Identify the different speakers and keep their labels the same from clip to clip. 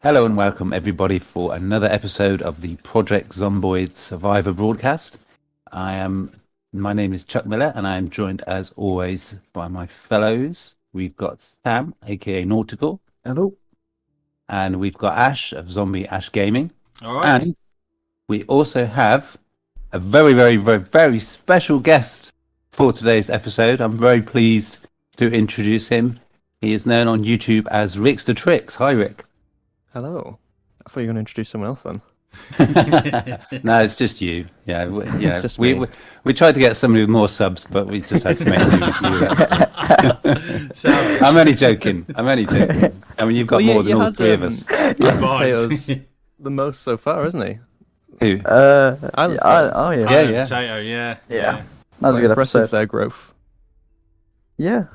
Speaker 1: Hello and welcome everybody for another episode of the Project Zomboid Survivor Broadcast. My name is Chuck Miller and I am joined as always by my fellows. We've got Sam, aka Nautical.
Speaker 2: Hello.
Speaker 1: And we've got Ash of Zombie Ash Gaming.
Speaker 3: All right.
Speaker 1: And we also have a very, very, very, very special guest for today's episode. I'm very pleased to introduce him. He is known on YouTube as Ricksdetrix. Hi, Rick.
Speaker 2: Hello. I thought you were going to introduce someone else then.
Speaker 1: No, it's just you. Yeah,
Speaker 2: Just
Speaker 1: we tried to get somebody with more subs, but we just had to make do with you. I'm only joking. I mean, you've got more than all three of us.
Speaker 2: Teo's the most so far, isn't he?
Speaker 1: Who?
Speaker 2: Yeah.
Speaker 1: Yeah.
Speaker 3: Potato, yeah.
Speaker 4: That was a good episode.
Speaker 2: Their growth.
Speaker 4: Yeah.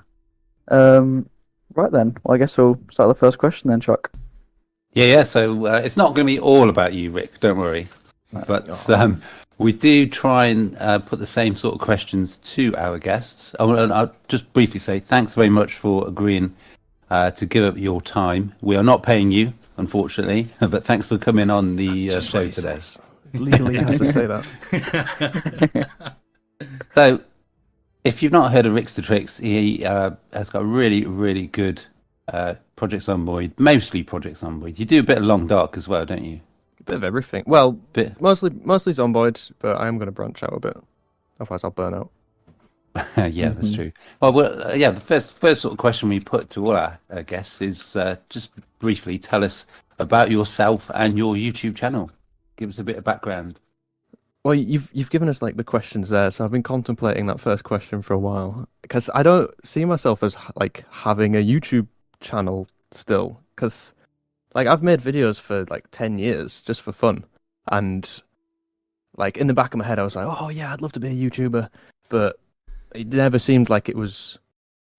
Speaker 4: Right then. Well, I guess we'll start the first question then, Chuck.
Speaker 1: Yeah. So it's not going to be all about you, Rick. Don't worry. But we do try and put the same sort of questions to our guests. I'll just briefly say thanks very much for agreeing to give up your time. We are not paying you, unfortunately, but thanks for coming on the show today.
Speaker 2: Legally has to say that.
Speaker 1: So, if you've not heard of Ricksdetrix, he has got a really, really good Project Zomboid, mostly Project Zomboid. You do a bit of Long Dark as well, don't you?
Speaker 2: A bit of everything. Well, mostly Zomboid, but I am going to branch out a bit. Otherwise, I'll burn out.
Speaker 1: Yeah, that's true. Well, the first sort of question we put to all our guests is just briefly tell us about yourself and your YouTube channel. Give us a bit of background.
Speaker 2: Well, you've given us like the questions there, so I've been contemplating that first question for a while because I don't see myself as like having a YouTube channel still, because like I've made videos for like 10 years just for fun, and like in the back of my head I was like, oh yeah, I'd love to be a YouTuber, but it never seemed like it was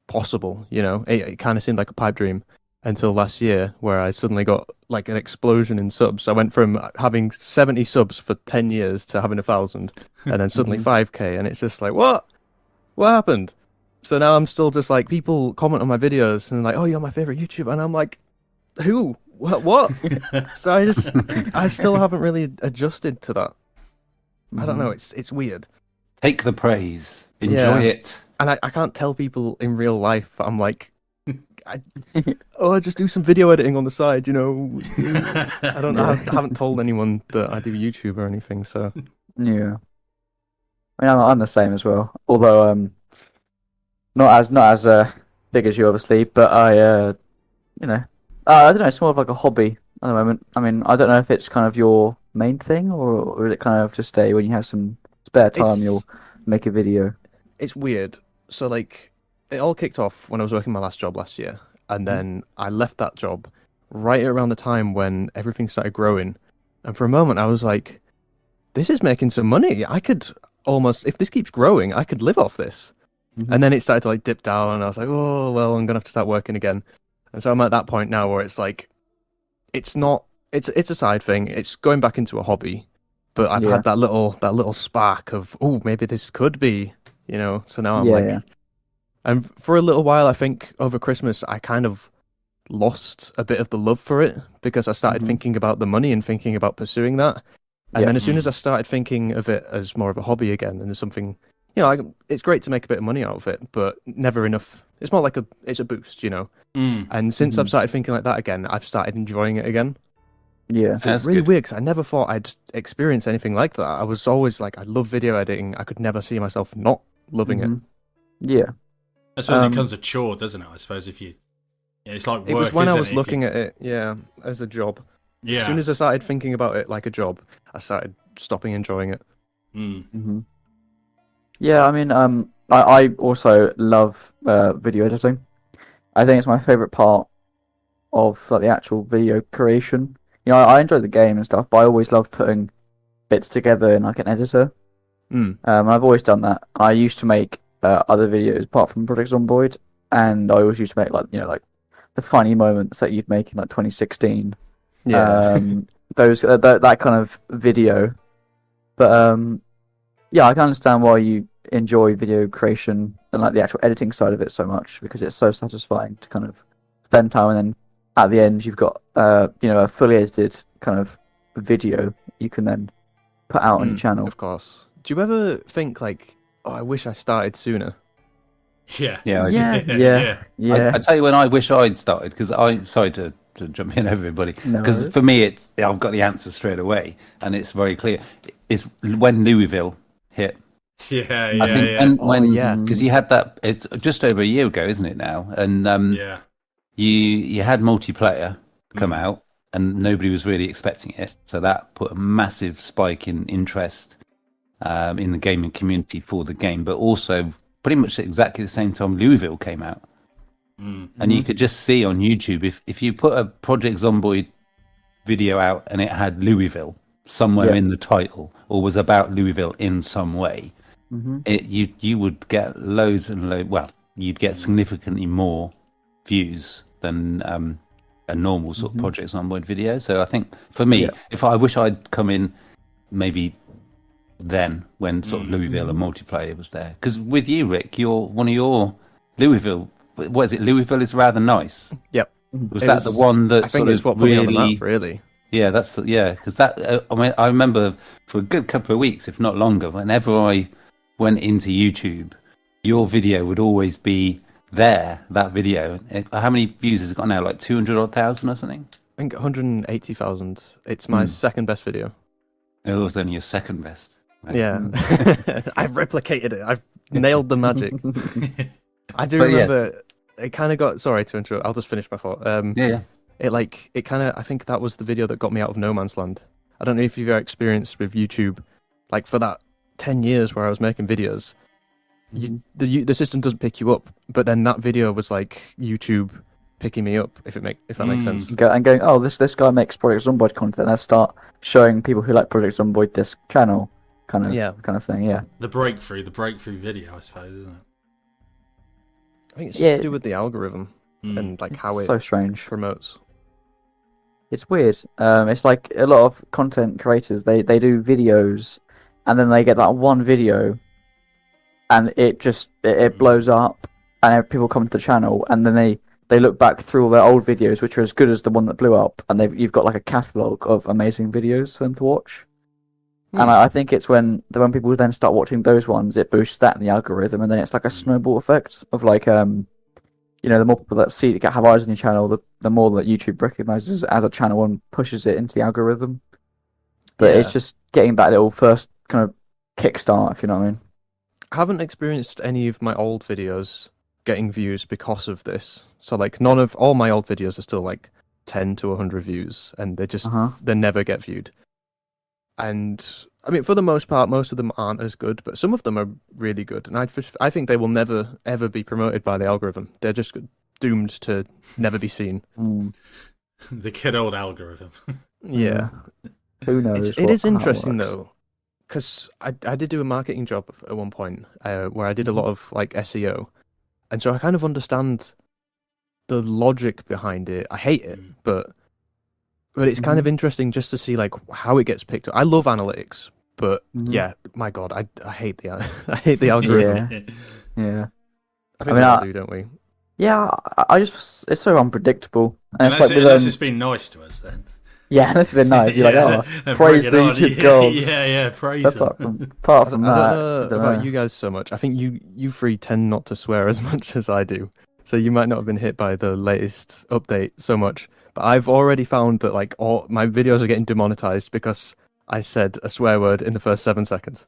Speaker 2: possible, you know. It kind of seemed like a pipe dream until last year, where I suddenly got like an explosion in subs. I went from having 70 subs for 10 years to having 1,000, and then suddenly 5k, and it's just like, what happened? So now I'm still just like, people comment on my videos and like, oh, you're my favorite YouTuber, and I'm like, who? What? So I still haven't really adjusted to that. I don't know. It's weird.
Speaker 1: Take the praise. Enjoy it.
Speaker 2: And I can't tell people in real life. I'm like, I just do some video editing on the side, you know. I haven't told anyone that I do YouTube or anything. So
Speaker 4: Yeah. I mean, I'm the same as well. Although not as big as you, obviously. But I don't know. It's more of like a hobby at the moment. I mean, I don't know if it's kind of your main thing, or is it kind of just when you have some spare time, you'll make a video.
Speaker 2: It's weird. So like, it all kicked off when I was working my last job last year, and then I left that job right around the time when everything started growing. And for a moment, I was like, "This is making some money. I could almost, if this keeps growing, I could live off this." And then it started to like dip down, and I was like, "Oh well, I'm gonna have to start working again." And so I'm at that point now where it's like, it's a side thing. It's going back into a hobby, but I've had that little spark of, oh, maybe this could be, you know. So now I'm and for a little while, I think over Christmas, I kind of lost a bit of the love for it because I started thinking about the money and thinking about pursuing that. And then as soon as I started thinking of it as more of a hobby again, and something, you know, it's great to make a bit of money out of it, but never enough. It's more like it's a boost, you know. And since I've started thinking like that again, I've started enjoying it again.
Speaker 4: Yeah,
Speaker 2: so it's really weird because I never thought I'd experience anything like that. I was always like, I love video editing. I could never see myself not loving it.
Speaker 4: Yeah.
Speaker 3: I suppose it becomes a chore, doesn't it? I suppose it's like work.
Speaker 2: It was when I was looking at it, as a job.
Speaker 3: Yeah.
Speaker 2: As soon as I started thinking about it like a job, I started stopping enjoying it.
Speaker 4: Yeah, I mean, I also love video editing. I think it's my favorite part of like the actual video creation. You know, I enjoy the game and stuff, but I always love putting bits together in like an editor. And I've always done that. I used to make other videos apart from Project Zomboid, and I always used to make like the funny moments that you'd make in like 2016. Those that kind of video. But I can understand why you enjoy video creation and like the actual editing side of it so much, because it's so satisfying to kind of spend time and then at the end you've got a fully edited kind of video you can then put out on your channel.
Speaker 2: Of course. Do you ever think like, oh, I wish I started sooner?
Speaker 3: Yeah.
Speaker 1: Yeah,
Speaker 4: Yeah.
Speaker 1: I tell you when I wish I'd started, because sorry to jump in everybody,
Speaker 4: No
Speaker 1: because
Speaker 4: worries.
Speaker 1: for me I've got the answer straight away and it's very clear. It's when Louisville hit.
Speaker 3: Yeah.
Speaker 1: I think when
Speaker 2: yeah.
Speaker 1: because you had that, it's just over a year ago, isn't it now? And
Speaker 3: Yeah.
Speaker 1: you had multiplayer come out and nobody was really expecting it, so that put a massive spike in interest in the gaming community for the game. But also pretty much at exactly the same time Louisville came out. And you could just see on YouTube, if you put a Project Zomboid video out and it had Louisville somewhere in the title or was about Louisville in some way, you would get loads and loads. Well, you'd get significantly more views than a normal sort of Project Zomboid video. So I think for me, if I wish I'd come in maybe then when sort of Louisville and multiplayer was there, because with you, Rick, one of your Louisville. What is it? Louisville is rather nice.
Speaker 2: Yep.
Speaker 1: Was that the one that
Speaker 2: I think
Speaker 1: sort
Speaker 2: it's
Speaker 1: of
Speaker 2: what put me on the
Speaker 1: really?
Speaker 2: map, really.
Speaker 1: Yeah, because that. I mean, I remember for a good couple of weeks, if not longer, whenever I went into YouTube, your video would always be there. That video. How many views has it got now? Like 200,000 or something.
Speaker 2: I think 180,000. It's my second best video.
Speaker 1: It was only your second best. Right?
Speaker 2: Yeah. I've replicated it. I've nailed the magic. I do remember it kind of got. Sorry to interrupt. I'll just finish my thought. It kind of. I think that was the video that got me out of no man's land. I don't know if you've ever experienced with YouTube, like for that 10 years where I was making videos, the system doesn't pick you up. But then that video was like YouTube picking me up. If that makes sense.
Speaker 4: And going, oh, this guy makes Project Zomboid content. Let's start showing people who like Project Zomboid this channel, kind of thing. Yeah.
Speaker 3: The breakthrough video, I suppose, isn't it?
Speaker 2: I think it's just to do with the algorithm and like how it
Speaker 4: so strange
Speaker 2: promotes.
Speaker 4: It's weird. It's like a lot of content creators. They do videos, and then they get that one video, and it blows up, and people come to the channel, and then they look back through all their old videos, which are as good as the one that blew up, and you've got like a catalogue of amazing videos for them to watch. And I think it's when people then start watching those ones, it boosts that in the algorithm, and then it's like a snowball effect of like, the more people that have eyes on your channel, the more that YouTube recognizes it as a channel and pushes it into the algorithm. But it's just getting that little first kind of kickstart, if you know what I mean.
Speaker 2: I haven't experienced any of my old videos getting views because of this. So like all my old videos are still like 10 to 100 views, and they never get viewed. And I mean, for the most part, most of them aren't as good, but some of them are really good. And I think they will never, ever be promoted by the algorithm. They're just doomed to never be seen.
Speaker 3: The good old algorithm.
Speaker 2: Yeah.
Speaker 4: Who knows?
Speaker 2: It is interesting, though, because I did do a marketing job at one point where I did a lot of like SEO. And so I kind of understand the logic behind it. I hate it, but it's kind of interesting just to see like how it gets picked up. I love analytics, but yeah, my God, I hate the algorithm.
Speaker 4: Yeah.
Speaker 2: I think we all do, don't we?
Speaker 4: Yeah, it's so unpredictable. And
Speaker 3: Unless it's been nice to us, then.
Speaker 4: Yeah, unless it's been nice. You're like, praise the YouTube gods.
Speaker 3: Yeah, praise them.
Speaker 4: Apart from that,
Speaker 2: I don't know about you guys so much. I think you three tend not to swear as much as I do. So you might not have been hit by the latest update so much. But I've already found that like all my videos are getting demonetized because I said a swear word in the first 7 seconds.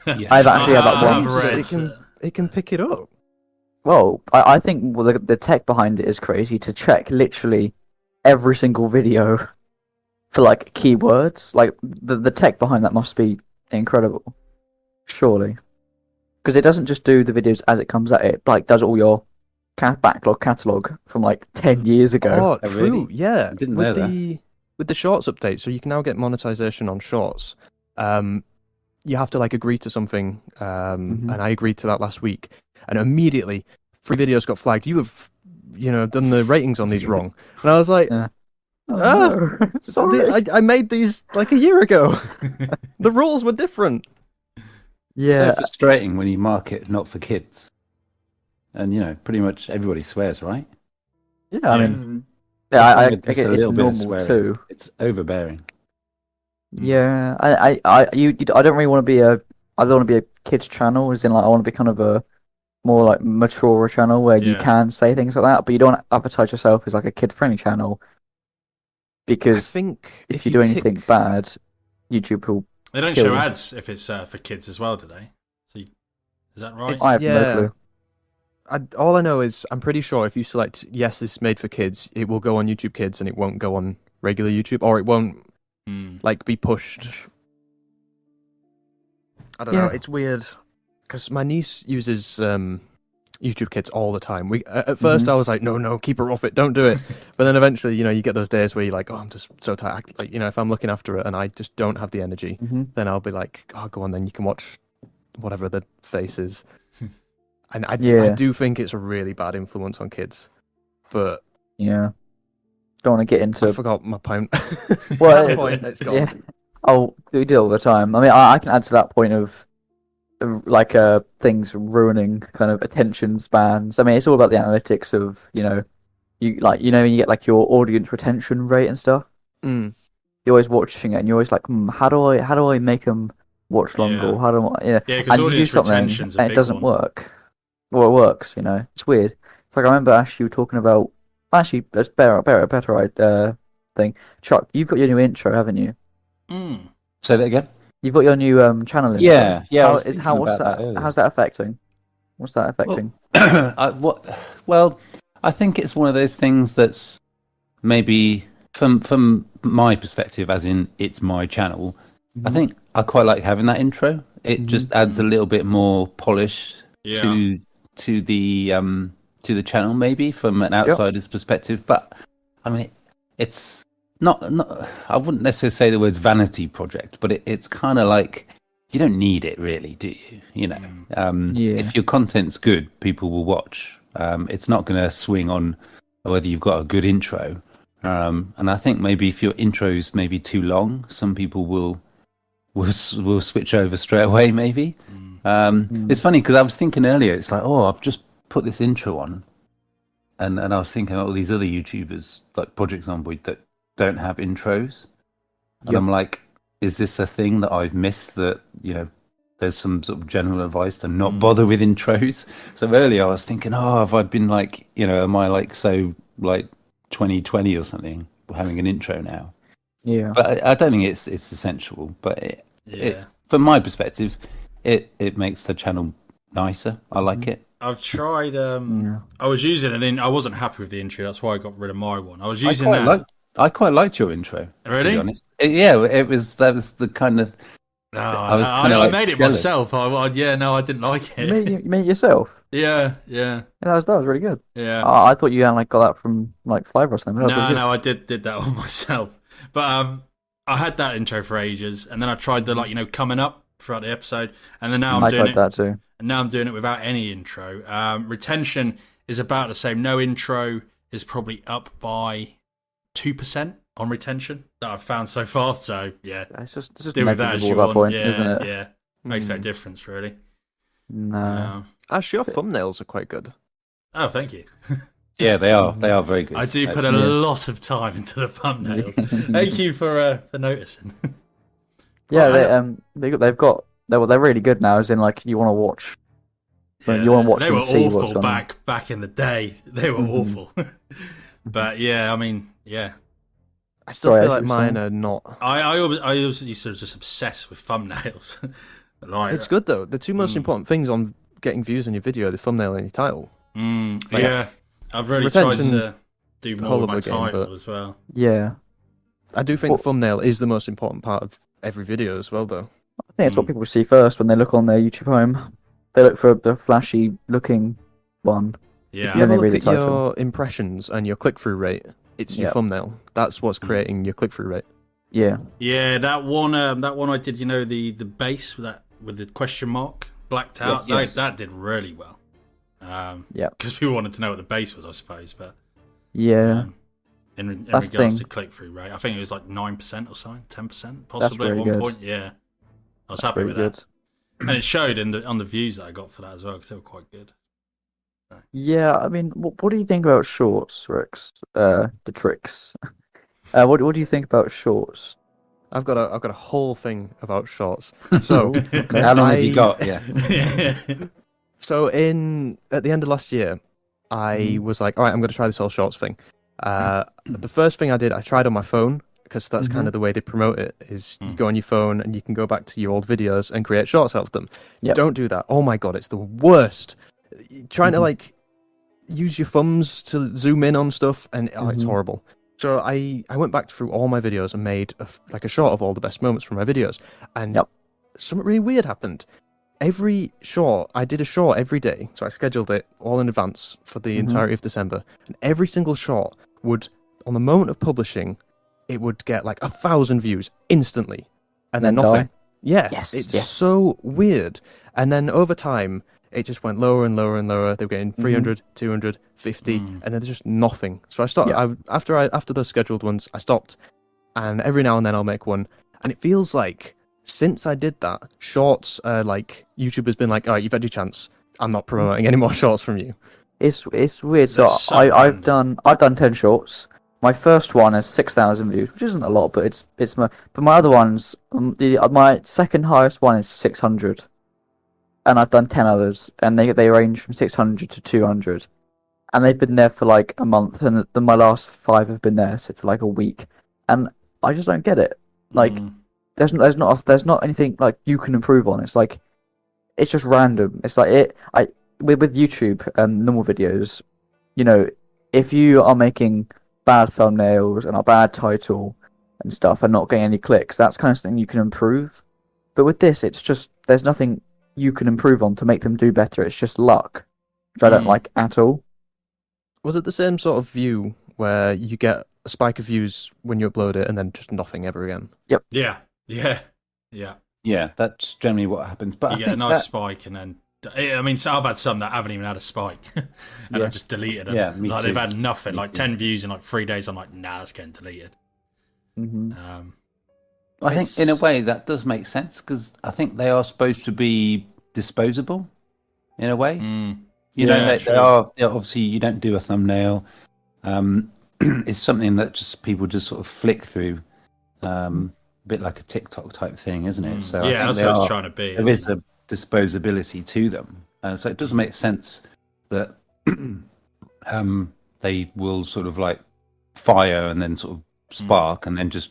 Speaker 4: I've actually had that once.
Speaker 2: It can pick it up.
Speaker 4: Well, I think the tech behind it is crazy to check literally every single video for like keywords. Like the tech behind that must be incredible, surely, because it doesn't just do the videos as it comes at it. Like does all your backlog catalog from like 10 years ago.
Speaker 2: Oh, true.
Speaker 1: Really?
Speaker 2: Yeah.
Speaker 1: I didn't know that.
Speaker 2: With the shorts update, so you can now get monetization on shorts. You have to like agree to something, and I agreed to that last week, and immediately 3 videos got flagged. You have, done the ratings on these wrong, and I was like, sorry. I made these like a year ago. The rules were different.
Speaker 4: Yeah,
Speaker 1: so frustrating when you market not for kids. And, pretty much everybody swears, right?
Speaker 4: Yeah, I mean, Yeah, I
Speaker 1: With just
Speaker 4: get
Speaker 1: a
Speaker 4: it's
Speaker 1: little bit of
Speaker 4: normal
Speaker 1: swearing.
Speaker 4: too.
Speaker 1: It's overbearing.
Speaker 4: Yeah, I don't really want to be I don't want to be a kids channel, as in like I want to be kind of a more like mature channel where you
Speaker 3: Yeah.
Speaker 4: can say things like that, but you don't advertise yourself as like a kid-friendly channel
Speaker 2: I
Speaker 4: because
Speaker 2: think
Speaker 4: if you do anything bad, YouTube will.
Speaker 3: They don't
Speaker 4: Kill
Speaker 3: show
Speaker 4: you.
Speaker 3: ads if it's for kids as well, do they? So is that right?
Speaker 4: I have no clue.
Speaker 2: All I know is I'm pretty sure if you select yes, this is made for kids, it will go on YouTube Kids and it won't go on regular YouTube, or it won't like be pushed. I don't know.
Speaker 4: Yeah.
Speaker 2: It's weird because my niece uses YouTube Kids all the time. At first I was like, no, keep her off it, don't do it. But then eventually, you get those days where you're like, oh, I'm just so tired. Like, if I'm looking after it and I just don't have the energy, then I'll be like, oh, go on, then you can watch whatever the face is. And I do think it's a really bad influence on kids, but
Speaker 4: Yeah. Don't want to get into.
Speaker 2: I forgot my point.
Speaker 4: Well,
Speaker 2: That point, it's gone.
Speaker 4: Yeah. Oh, we do it all the time. I mean, I can add to that point of like things ruining kind of attention spans. I mean, it's all about the analytics of you when you get like your audience retention rate and stuff.
Speaker 2: Mm.
Speaker 4: You're always watching it, and you're always like, how do I make them watch longer?
Speaker 3: Yeah.
Speaker 4: Or how do I? Yeah,
Speaker 3: Yeah, because
Speaker 4: and you do
Speaker 3: audience
Speaker 4: something,
Speaker 3: retention's a
Speaker 4: and
Speaker 3: big
Speaker 4: it doesn't
Speaker 3: one.
Speaker 4: work. Well, it works. It's weird. It's like I remember Ash, you were talking about. Actually, that's better thing. Chuck, you've got your new intro, haven't you?
Speaker 1: Say that again.
Speaker 4: You've got your new channel intro.
Speaker 1: Yeah. I was thinking
Speaker 4: What's
Speaker 1: about that earlier.
Speaker 4: How's that affecting? What's that affecting?
Speaker 1: Well, I think it's one of those things that's maybe from my perspective, as in it's my channel. I think I quite like having that intro. It just adds a little bit more polish to the channel, maybe from an outsider's perspective. But I mean, it's not. I wouldn't necessarily say the words vanity project, but it's kind of like you don't need it really, do you? If your content's good, people will watch. It's not going to swing on whether you've got a good intro. And I think maybe if your intro's maybe too long, some people will switch over straight away. Maybe. It's funny because I was thinking earlier. It's like, oh, I've just put this intro on, and I was thinking about all these other YouTubers like Project Zomboid that don't have intros, and I'm like, is this a thing that I've missed? That there's some sort of general advice to not bother with intros. So earlier I was thinking, oh, have I been like, am I like so like 2020 or something having an intro now?
Speaker 4: Yeah.
Speaker 1: But I don't think it's essential. But it, from my perspective, it makes the channel nicer. I like it.
Speaker 3: I've tried. I was using it. I wasn't happy with the intro. That's why I got rid of my one. I was using
Speaker 1: I quite liked your intro.
Speaker 3: Really?
Speaker 1: To be honest. That was the kind of.
Speaker 3: No,
Speaker 1: I
Speaker 3: made it
Speaker 1: jealous.
Speaker 3: myself. I didn't like it.
Speaker 4: You made it yourself?
Speaker 3: Yeah.
Speaker 4: That was really good.
Speaker 3: Yeah.
Speaker 4: I thought you got that from like Fiverr or something.
Speaker 3: No, I did that all myself. But I had that intro for ages, and then I tried the coming up throughout the episode, and then now I
Speaker 4: tried that too.
Speaker 3: And now I'm doing it without any intro. Retention is about the same. No intro is probably up by 2% on retention that I've found so far. So yeah,
Speaker 4: it's just
Speaker 3: deal with that as you want.
Speaker 4: Point,
Speaker 3: yeah,
Speaker 4: isn't it?
Speaker 3: Yeah, makes no difference really.
Speaker 4: No,
Speaker 2: actually, your thumbnails are quite good.
Speaker 3: Oh, thank you.
Speaker 1: Yeah, they are. They are very good.
Speaker 3: I do put a lot of time into the thumbnails. Thank you for noticing.
Speaker 4: Yeah, they're really good now. As in, like you want to watch. You want to watch.
Speaker 3: They were awful back in the day. They were awful. But yeah, I mean, yeah.
Speaker 2: I still feel like mine are not.
Speaker 3: I always used to just obsess with thumbnails.
Speaker 2: It's good though. The two most important things on getting views on your video are the thumbnail and your title.
Speaker 3: Yeah, I've really tried to do more with my title as well.
Speaker 4: Yeah,
Speaker 2: I do think the thumbnail is the most important part of every video as well, though.
Speaker 4: I think it's what people see first when they look on their YouTube home. They look for the flashy looking one.
Speaker 2: Yeah. If you ever look at your impressions and your click-through rate, it's your thumbnail. That's what's creating your click-through rate.
Speaker 4: Yeah.
Speaker 3: Yeah, that one I did, the base with the question mark blacked out.
Speaker 4: Yes.
Speaker 3: That did really well.
Speaker 4: Yeah.
Speaker 3: Because people wanted to know what the base was, I suppose. But
Speaker 4: yeah.
Speaker 3: In regards to click-through rate, I think it was like 9% or something, 10% possibly at one point. Yeah, I was happy with that. And it showed on the views that I got for that as well, because they were quite good.
Speaker 4: Yeah, I mean, what do you think about shorts, Rex? The tricks. What do you think about shorts?
Speaker 2: I've got a whole thing about shorts. So
Speaker 4: Okay.
Speaker 1: How long have you
Speaker 2: I-
Speaker 1: got? Yeah.
Speaker 2: So at the end of last year, I was like, all right, I'm going to try this whole shorts thing. The first thing I did, I tried on my phone because that's kind of the way they promote it. Is you go on your phone and you can go back to your old videos and create shorts out of them.
Speaker 4: Yep.
Speaker 2: Don't do that. Oh my god, it's the worst. Trying to like use your thumbs to zoom in on stuff, and it's horrible. So I went back through all my videos and made a short of all the best moments from my videos, and something really weird happened. Every short, I did a short every day, so I scheduled it all in advance for the entirety of December, and every single short would, on the moment of publishing, it would get like 1,000 views instantly, and then nothing.
Speaker 4: die.
Speaker 2: Yeah,
Speaker 4: Yes,
Speaker 2: it's
Speaker 4: yes.
Speaker 2: so weird. And then over time, it just went lower and lower and lower. They were getting 300, 200, 50, and then there's just nothing. So I stopped. After those scheduled ones, I stopped, and every now and then I'll make one, and it feels like since I did that, shorts like YouTube has been like, all right, you've had your chance. I'm not promoting any more shorts from you.
Speaker 4: It's weird. So
Speaker 3: That's so
Speaker 4: I've
Speaker 3: random.
Speaker 4: done 10 shorts. My first one has 6,000 views, which isn't a lot, but it's my. But my other ones, my second highest one is 600, and I've done 10 others, and they range from 600 to 200, and they've been there for like a month, and my last 5 have been there for like a week, and I just don't get it. Like there's not anything like you can improve on. It's like it's just random. It's like with YouTube normal videos, you know, if you are making bad thumbnails and a bad title and stuff and not getting any clicks, that's kind of something you can improve. But with this, it's just there's nothing you can improve on to make them do better. It's just luck, which I don't like at all.
Speaker 2: Was it the same sort of view where you get a spike of views when you upload it and then just nothing ever again?
Speaker 3: Yeah.
Speaker 1: Yeah, that's generally what happens. But
Speaker 3: You
Speaker 1: I
Speaker 3: get a
Speaker 1: think
Speaker 3: nice
Speaker 1: that,
Speaker 3: spike, and then I mean, so I've had some that haven't even had a spike, and I've just deleted them.
Speaker 1: Yeah, me
Speaker 3: like
Speaker 1: too.
Speaker 3: they've had nothing,
Speaker 1: Me
Speaker 3: like
Speaker 1: too.
Speaker 3: 10 views in like 3 days. I'm like, nah, that's getting deleted.
Speaker 1: I think in a way that does make sense because I think they are supposed to be disposable in a way. You know, they
Speaker 3: true.
Speaker 1: are obviously you don't do a thumbnail. It's something that just people just sort of flick through, a bit like a TikTok type thing, isn't it? So I
Speaker 3: Yeah,
Speaker 1: think
Speaker 3: that's what it's trying to be.
Speaker 1: there is a disposability to them, so it does make sense that they will sort of like fire and then sort of spark and then just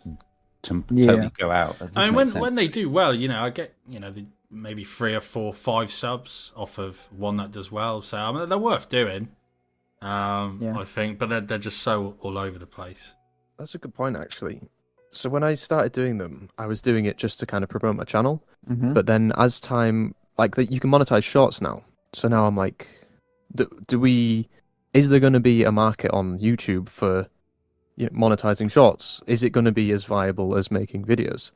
Speaker 1: totally go out. That does
Speaker 3: I mean,
Speaker 1: make sense.
Speaker 3: when they do well, you know, I get maybe 3 or 4, 5 subs off of one that does well. So I mean, they're worth doing. I think, but they're just so all over the place.
Speaker 2: That's a good point, actually. So when I started doing them, I was doing it just to kind of promote my channel. But then as time, you can monetize shorts now. So now I'm like, is there going to be a market on YouTube for monetizing shorts? Is it going to be as viable as making videos?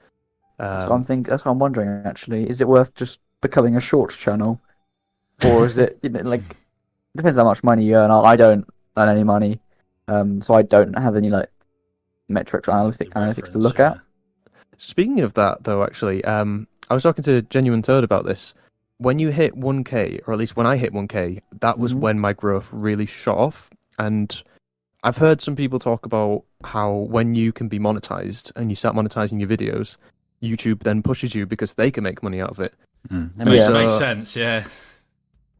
Speaker 4: So that's what I'm wondering. Actually, is it worth just becoming a shorts channel, or is it like depends how much money you earn. I don't earn any money, so I don't have any like metrics or analytics to look at.
Speaker 2: Speaking of that, though, actually, I was talking to Genuine Toad about this. When you hit 1K, or at least when I hit 1K, that was when my growth really shot off. And I've heard some people talk about how when you can be monetized and you start monetizing your videos, YouTube then pushes you because they can make money out of it.
Speaker 1: That
Speaker 3: Makes sense, yeah.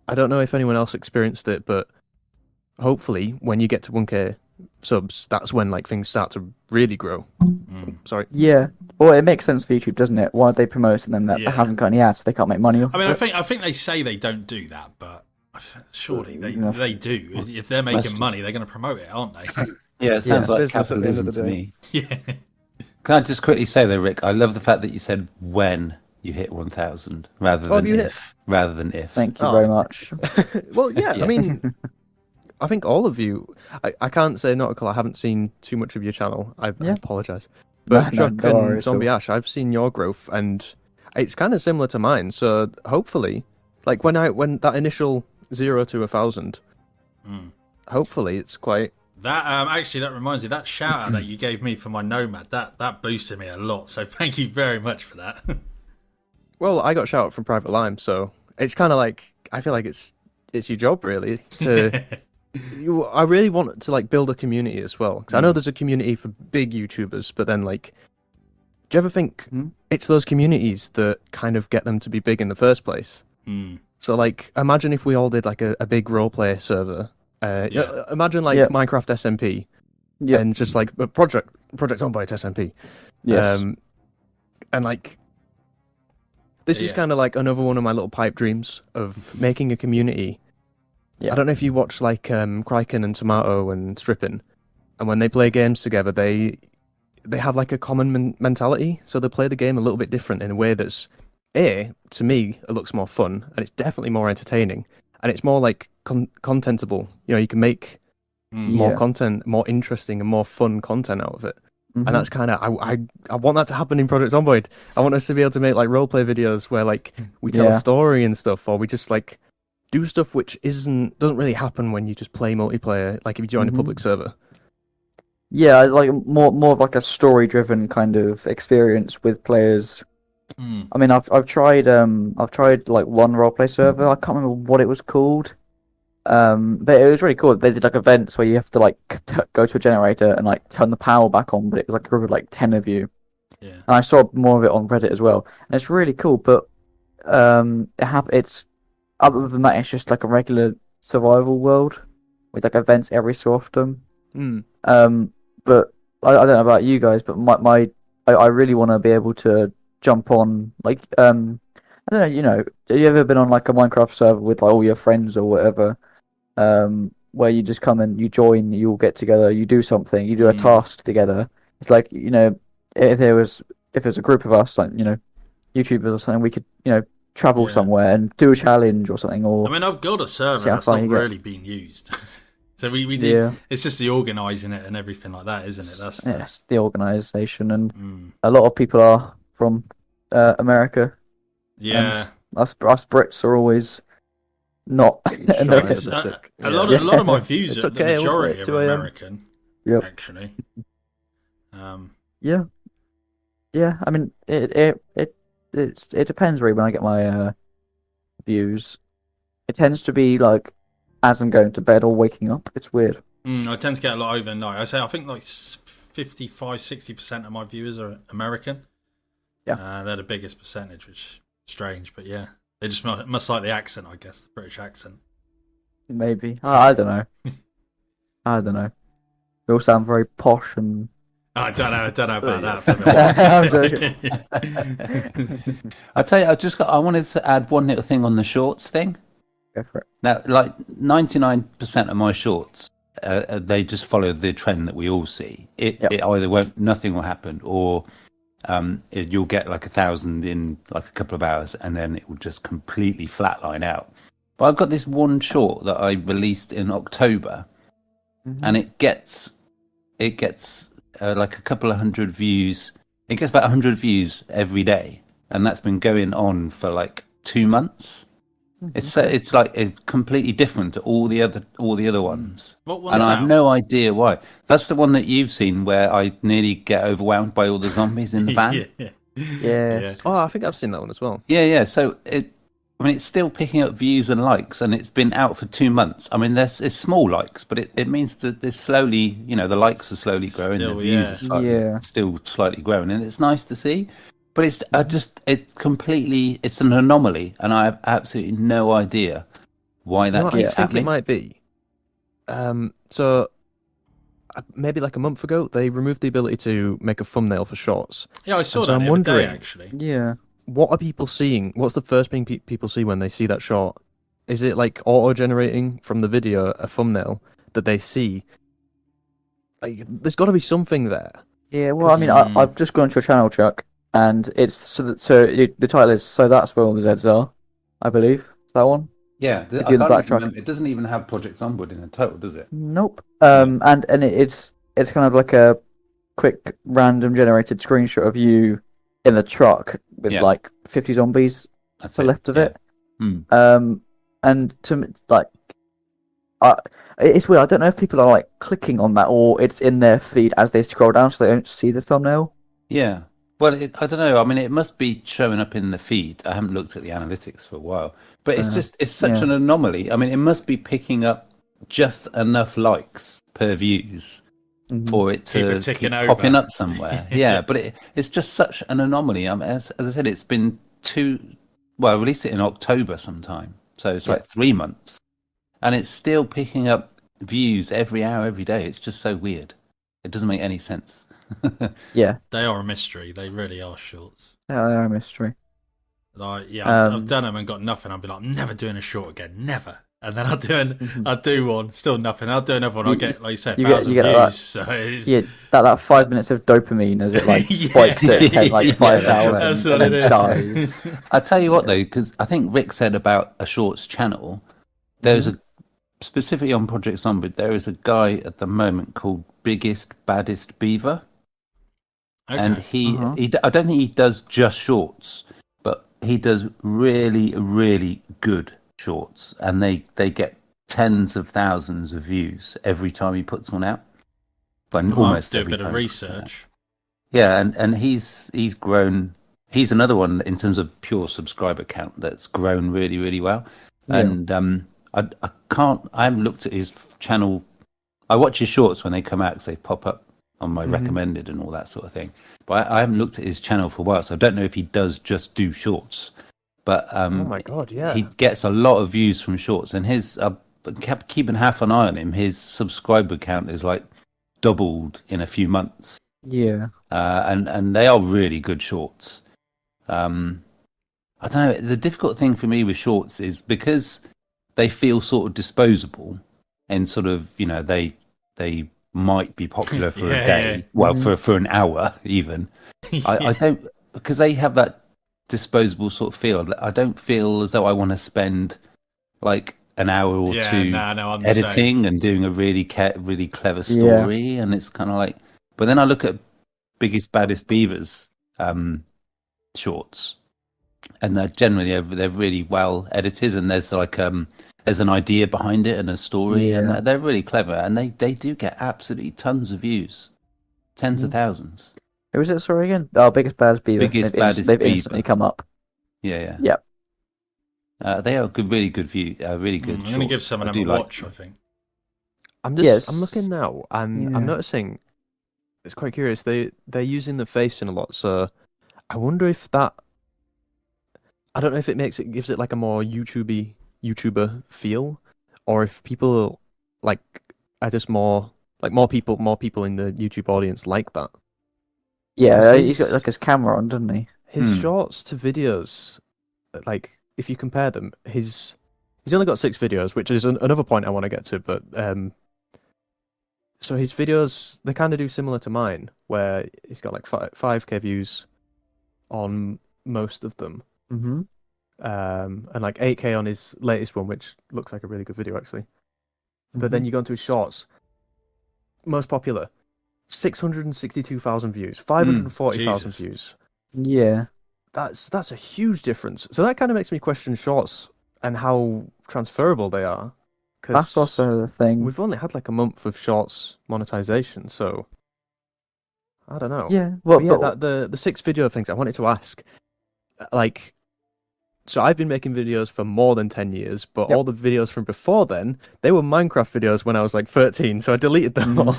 Speaker 2: I don't know if anyone else experienced it, but hopefully when you get to 1K subs, that's when things start to really grow. Sorry.
Speaker 4: Yeah. Well, it makes sense for YouTube, doesn't it? Why are they promoting them that hasn't got any ads? They can't make money off
Speaker 3: I mean,
Speaker 4: it.
Speaker 3: I think they say they don't do that, but surely they do. If they're making money, they're going to promote it, aren't they?
Speaker 1: Yeah, it sounds like
Speaker 2: business at the end of
Speaker 1: capitalism
Speaker 2: the
Speaker 1: to
Speaker 2: day.
Speaker 1: me.
Speaker 3: Yeah.
Speaker 1: Can I just quickly say though, Rick, I love the fact that you said when you hit 1,000 rather than if.
Speaker 4: Thank you very much.
Speaker 2: Well, yeah, I mean, I think all of you, I can't say Nautical, I haven't seen too much of your channel. I apologise. But
Speaker 4: No,
Speaker 2: Chuck
Speaker 4: don't
Speaker 2: and
Speaker 4: worry at
Speaker 2: Zombie
Speaker 4: all.
Speaker 2: Ash, I've seen your growth, and it's kind of similar to mine. So hopefully, when that initial 0 to 1,000, hopefully it's quite.
Speaker 3: That actually, that reminds me, that shout out that you gave me for my Nomad, that boosted me a lot. So thank you very much for that.
Speaker 2: Well, I got shout out from Private Lime, so it's kind of like I feel like it's it's your job really to. I really want to like build a community as well, because I know there's a community for big YouTubers, but then like, do you ever think it's those communities that kind of get them to be big in the first place? So like, imagine if we all did like a big roleplay server. Imagine like Minecraft SMP, and just like Project Zomboid SMP.
Speaker 4: Yes.
Speaker 2: And like, this is kind of like another one of my little pipe dreams of making a community. I don't know if you watch like Kryken and Tomato and Strippin', and when they play games together, they have like a common mentality, so they play the game a little bit different in a way that's, to me, it looks more fun, and it's definitely more entertaining, and it's more like contentable. You know, you can make more content, more interesting and more fun content out of it. And that's kind of, I want that to happen in Project Zomboid. I want us to be able to make like roleplay videos where like we tell a story and stuff, or we just like do stuff which doesn't really happen when you just play multiplayer, like if you join a public server.
Speaker 4: Yeah, like more of like a story-driven kind of experience with players. I mean, I've tried like one roleplay server. I can't remember what it was called. But it was really cool. They did like events where you have to like go to a generator and like turn the power back on, but it was like a group of like 10 of you. Yeah. And I saw more of it on Reddit as well, and it's really cool. But it's other than that, it's just like a regular survival world with like events every so often. But I don't know about you guys, but I really want to be able to jump on like I don't know, you know, have you ever been on like a Minecraft server with like all your friends or whatever, where you just come and you join, you all get together, you do something, you do a task together. It's like, you know, if there's a group of us, like, you know, YouTubers or something, we could, you know, travel somewhere and do a challenge or something. Or
Speaker 3: I mean, I've got a server that's not really being used. So we did. Yeah. It's just the organising it and everything like that, isn't it? That's
Speaker 4: the organisation, and a lot of people are from America.
Speaker 3: Yeah,
Speaker 4: and us Brits are always not American.
Speaker 3: A lot of my views are the majority are American. Actually.
Speaker 4: Yeah. I mean, it depends really when I get my views. It tends to be like as I'm going to bed or waking up. It's weird.
Speaker 3: I tend to get a lot overnight. I think like 55-60% of my viewers are American.
Speaker 4: Yeah.
Speaker 3: They're the biggest percentage, which is strange, but yeah. They just must like the accent, I guess, the British accent.
Speaker 4: Maybe. I don't know. I don't know. They all sound very posh and...
Speaker 3: I don't know about that.
Speaker 4: I'm joking.
Speaker 1: I'll tell you, I wanted to add one little thing on the shorts thing.
Speaker 4: Go for it.
Speaker 1: Now, like 99% of my shorts, they just follow the trend that we all see. It either nothing will happen, or you'll get like 1,000 in like a couple of hours, and then it will just completely flatline out. But I've got this one short that I released in October, and it gets like a couple of hundred views. It gets about 100 views every day, and that's been going on for like 2 months. It's like completely different to all the other ones, and I have no idea why. That's the one that you've seen where I nearly get overwhelmed by all the zombies in the van.
Speaker 4: Yeah.
Speaker 2: Oh, I think I've seen that one as well.
Speaker 1: Yeah. So it's still picking up views and likes, and it's been out for 2 months. I mean, it's small likes, but it means that there's slowly, you know, the likes are slowly growing, the views are still slightly growing, and it's nice to see. But it's an anomaly, and I have absolutely no idea why that keeps happening.
Speaker 2: I think it might be. So maybe like a month ago, they removed the ability to make a thumbnail for shorts.
Speaker 3: Yeah, I saw that the other day, actually.
Speaker 4: Yeah.
Speaker 2: What are people seeing? What's the first thing people see when they see that short? Is it like auto-generating from the video a thumbnail that they see? Like, there's got to be something there.
Speaker 4: Yeah. Well, I mean, I've just gone to your channel, Chuck. And it's the title is "So That's Where All the Zeds Are," I believe. Is that one?
Speaker 1: Yeah, I can't remember. It doesn't even have Project Zomboid in the title, does it?
Speaker 4: Nope. And it's kind of like a quick random generated screenshot of you in the truck with like 50 zombies
Speaker 1: That's
Speaker 4: to the left of it.
Speaker 1: And
Speaker 4: to like, it's weird. I don't know if people are like clicking on that or it's in their feed as they scroll down, so they don't see the thumbnail.
Speaker 1: Yeah. Well, I don't know. I mean, it must be showing up in the feed. I haven't looked at the analytics for a while, but it's such an anomaly. I mean, it must be picking up just enough likes per views for it to keep popping up somewhere. Yeah, but it's just such an anomaly. As I said, it's been I released it in October sometime, so it's like 3 months, and it's still picking up views every hour, every day. It's just so weird. It doesn't make any sense.
Speaker 4: Yeah,
Speaker 3: they are a mystery. They really are shorts.
Speaker 4: Yeah, they are a mystery.
Speaker 3: Like, I've done them and got nothing. I'll be like, I'm never doing a short again, never. And then I'll do one, still nothing. I'll do another one. I'll get, like you said, 1,000 views.
Speaker 4: That 5 minutes of dopamine as it like spikes it at like 5,000.
Speaker 3: That's what it is.
Speaker 4: Dies.
Speaker 1: I tell you what though, because I think Rick said about a shorts channel. There's specifically on Project Zomboid, there is a guy at the moment called Biggest Baddest Beaver. Okay. And he I don't think he does just shorts, but he does really, really good shorts, and they get tens of thousands of views every time he puts one out. But almost
Speaker 3: do a bit of research.
Speaker 1: Yeah, and he's grown. He's another one in terms of pure subscriber count that's grown really, really well. Yeah. And I haven't looked at his channel. I watch his shorts when they come out because they pop up on my recommended and all that sort of thing. But I haven't looked at his channel for a while, so I don't know if he does just do shorts. But oh
Speaker 2: my god, yeah,
Speaker 1: he gets a lot of views from shorts, and his kept keeping half an eye on him. His subscriber count is like doubled in a few months.
Speaker 4: Yeah,
Speaker 1: and they are really good shorts. I don't know. The difficult thing for me with shorts is because they feel sort of disposable, and sort of they might be popular for a day, for an hour even. I don't, because they have that disposable sort of feel. I don't feel as though I want to spend like an hour or two editing and doing a really clever story, and it's kind of like. But then I look at Biggest Baddest Beavers shorts, and they're really well edited, and there's like there's an idea behind it and a story, and they're really clever, and they do get absolutely tons of views, tens of thousands.
Speaker 4: Who was it? Sorry again. Oh, Biggest Baddest Beaver. They've instantly come up.
Speaker 1: Yeah.
Speaker 4: Yep.
Speaker 1: They are really good view. Really good.
Speaker 3: I'm going to give someone a watch. I think.
Speaker 2: I'm looking now, and I'm noticing. It's quite curious. They're using the facing a lot, so I wonder if that. I don't know if it gives it like a more YouTuber feel, or if people are just more people in the YouTube audience like that.
Speaker 4: Yeah, he's got like his camera on, doesn't he?
Speaker 2: His shorts to videos, like if you compare them, he's only got 6 videos, which is another point I want to get to. But so his videos, they kind of do similar to mine, where he's got like 5K views on most of them.
Speaker 4: Mm-hmm.
Speaker 2: And like 8K on his latest one, which looks like a really good video actually. But then you go into his shorts, most popular, 662,000 views, 540,000 views.
Speaker 4: Yeah,
Speaker 2: that's a huge difference. So that kind of makes me question shorts and how transferable they are.
Speaker 4: That's also the thing.
Speaker 2: We've only had like a month of shorts monetization, so I don't know.
Speaker 4: Yeah,
Speaker 2: the 6 video things I wanted to ask, like. So I've been making videos for more than 10 years, but all the videos from before then, they were Minecraft videos when I was like 13, so I deleted them all.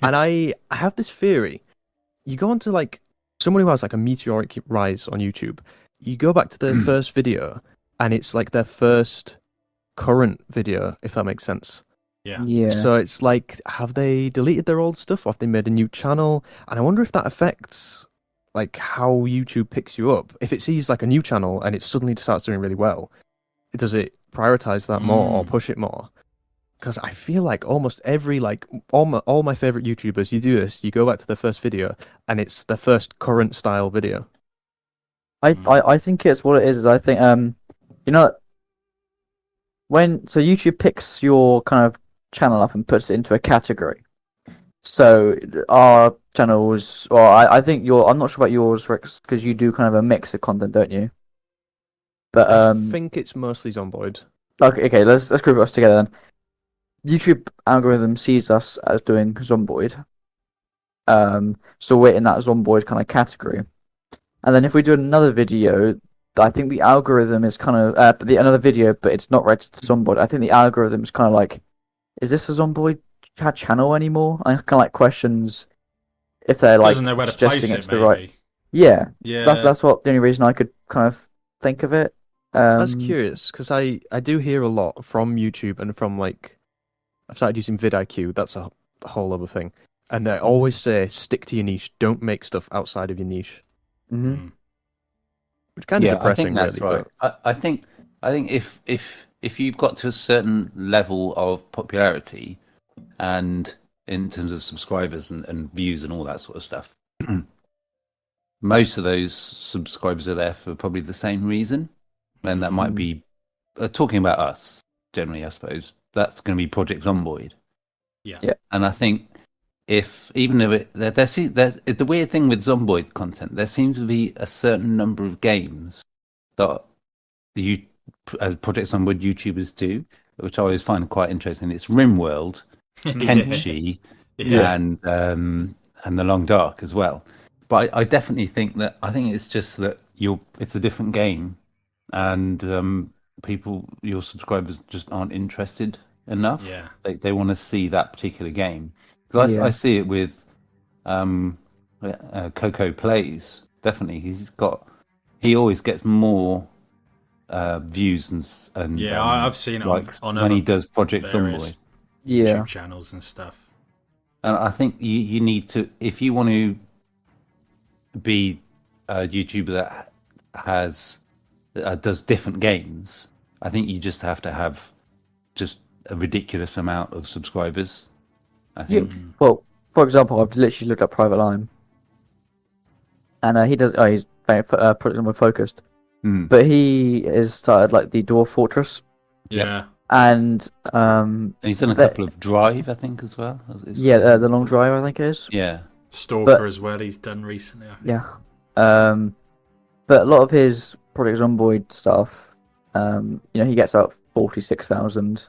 Speaker 2: And I have this theory. You go onto like someone who has like a meteoric rise on YouTube, you go back to their first video, and it's like their first current video, if that makes sense.
Speaker 3: Yeah.
Speaker 2: So it's like, have they deleted their old stuff, or have they made a new channel? And I wonder if that affects like how YouTube picks you up. If it sees like a new channel and it suddenly starts doing really well, does it prioritize that more or push it more? Because I feel like almost every all my favorite YouTubers, you do this, you go back to their first video and it's their first current style video.
Speaker 4: I think it's what it is I think so YouTube picks your kind of channel up and puts it into a category. So our channels, or I think I'm not sure about yours, Rex, because you do kind of a mix of content, don't you? But
Speaker 2: I think it's mostly Zomboid.
Speaker 4: Okay, let's group us together then. YouTube algorithm sees us as doing Zomboid. So we're in that Zomboid kind of category. And then if we do another video, I think the algorithm is kind of another video, but it's not rated to Zomboid. I think the algorithm is kind of like, is this a Zomboid channel anymore? I kind of like questions if they're like
Speaker 3: Doesn't know where to place
Speaker 4: suggesting
Speaker 3: it,
Speaker 4: it's the
Speaker 3: maybe.
Speaker 4: right. Yeah,
Speaker 3: Yeah.
Speaker 4: that's what the only reason I could kind of think of it.
Speaker 2: That's curious because I do hear a lot from YouTube and from like I've started using vidIQ. That's a whole other thing, and they always say stick to your niche. Don't make stuff outside of your niche.
Speaker 4: Mm-hmm.
Speaker 3: Mm.
Speaker 2: Which kind of
Speaker 1: I
Speaker 2: depressing,
Speaker 1: think that's
Speaker 2: really.
Speaker 1: right. I think if you've got to a certain level of popularity, and in terms of subscribers and views and all that sort of stuff, most of those subscribers are there for probably the same reason, and that might be talking about us generally. I suppose that's going to be Project Zomboid.
Speaker 3: Yeah.
Speaker 1: And I think if even if the weird thing with Zomboid content, there seems to be a certain number of games that the Project Zomboid YouTubers do, which I always find quite interesting. It's RimWorld, Kenshi, and The Long Dark as well. But I definitely think it's just that it's a different game, and your subscribers just aren't interested enough.
Speaker 3: Yeah.
Speaker 1: They want to see that particular game. Because I see it with Coco Plays. Definitely, he always gets more views and
Speaker 3: I've seen it
Speaker 1: likes
Speaker 3: on
Speaker 1: when he does Project
Speaker 3: various
Speaker 1: Zomboid.
Speaker 3: YouTube channels and stuff.
Speaker 1: And I think you need to, if you want to be a YouTuber that does different games, I think you just have to have just a ridiculous amount of subscribers. I think.
Speaker 4: Well, for example, I've literally looked up Private Lime, and he's very Project Zomboid focused, but he has started like the Dwarf Fortress.
Speaker 3: Yeah.
Speaker 4: And
Speaker 1: he's done a couple of Drive, I think, as well.
Speaker 4: The Long Drive, I think it is.
Speaker 1: Yeah.
Speaker 3: Stalker as well. He's done recently.
Speaker 4: Yeah. But a lot of his Project Zomboid stuff, he gets about 46,000.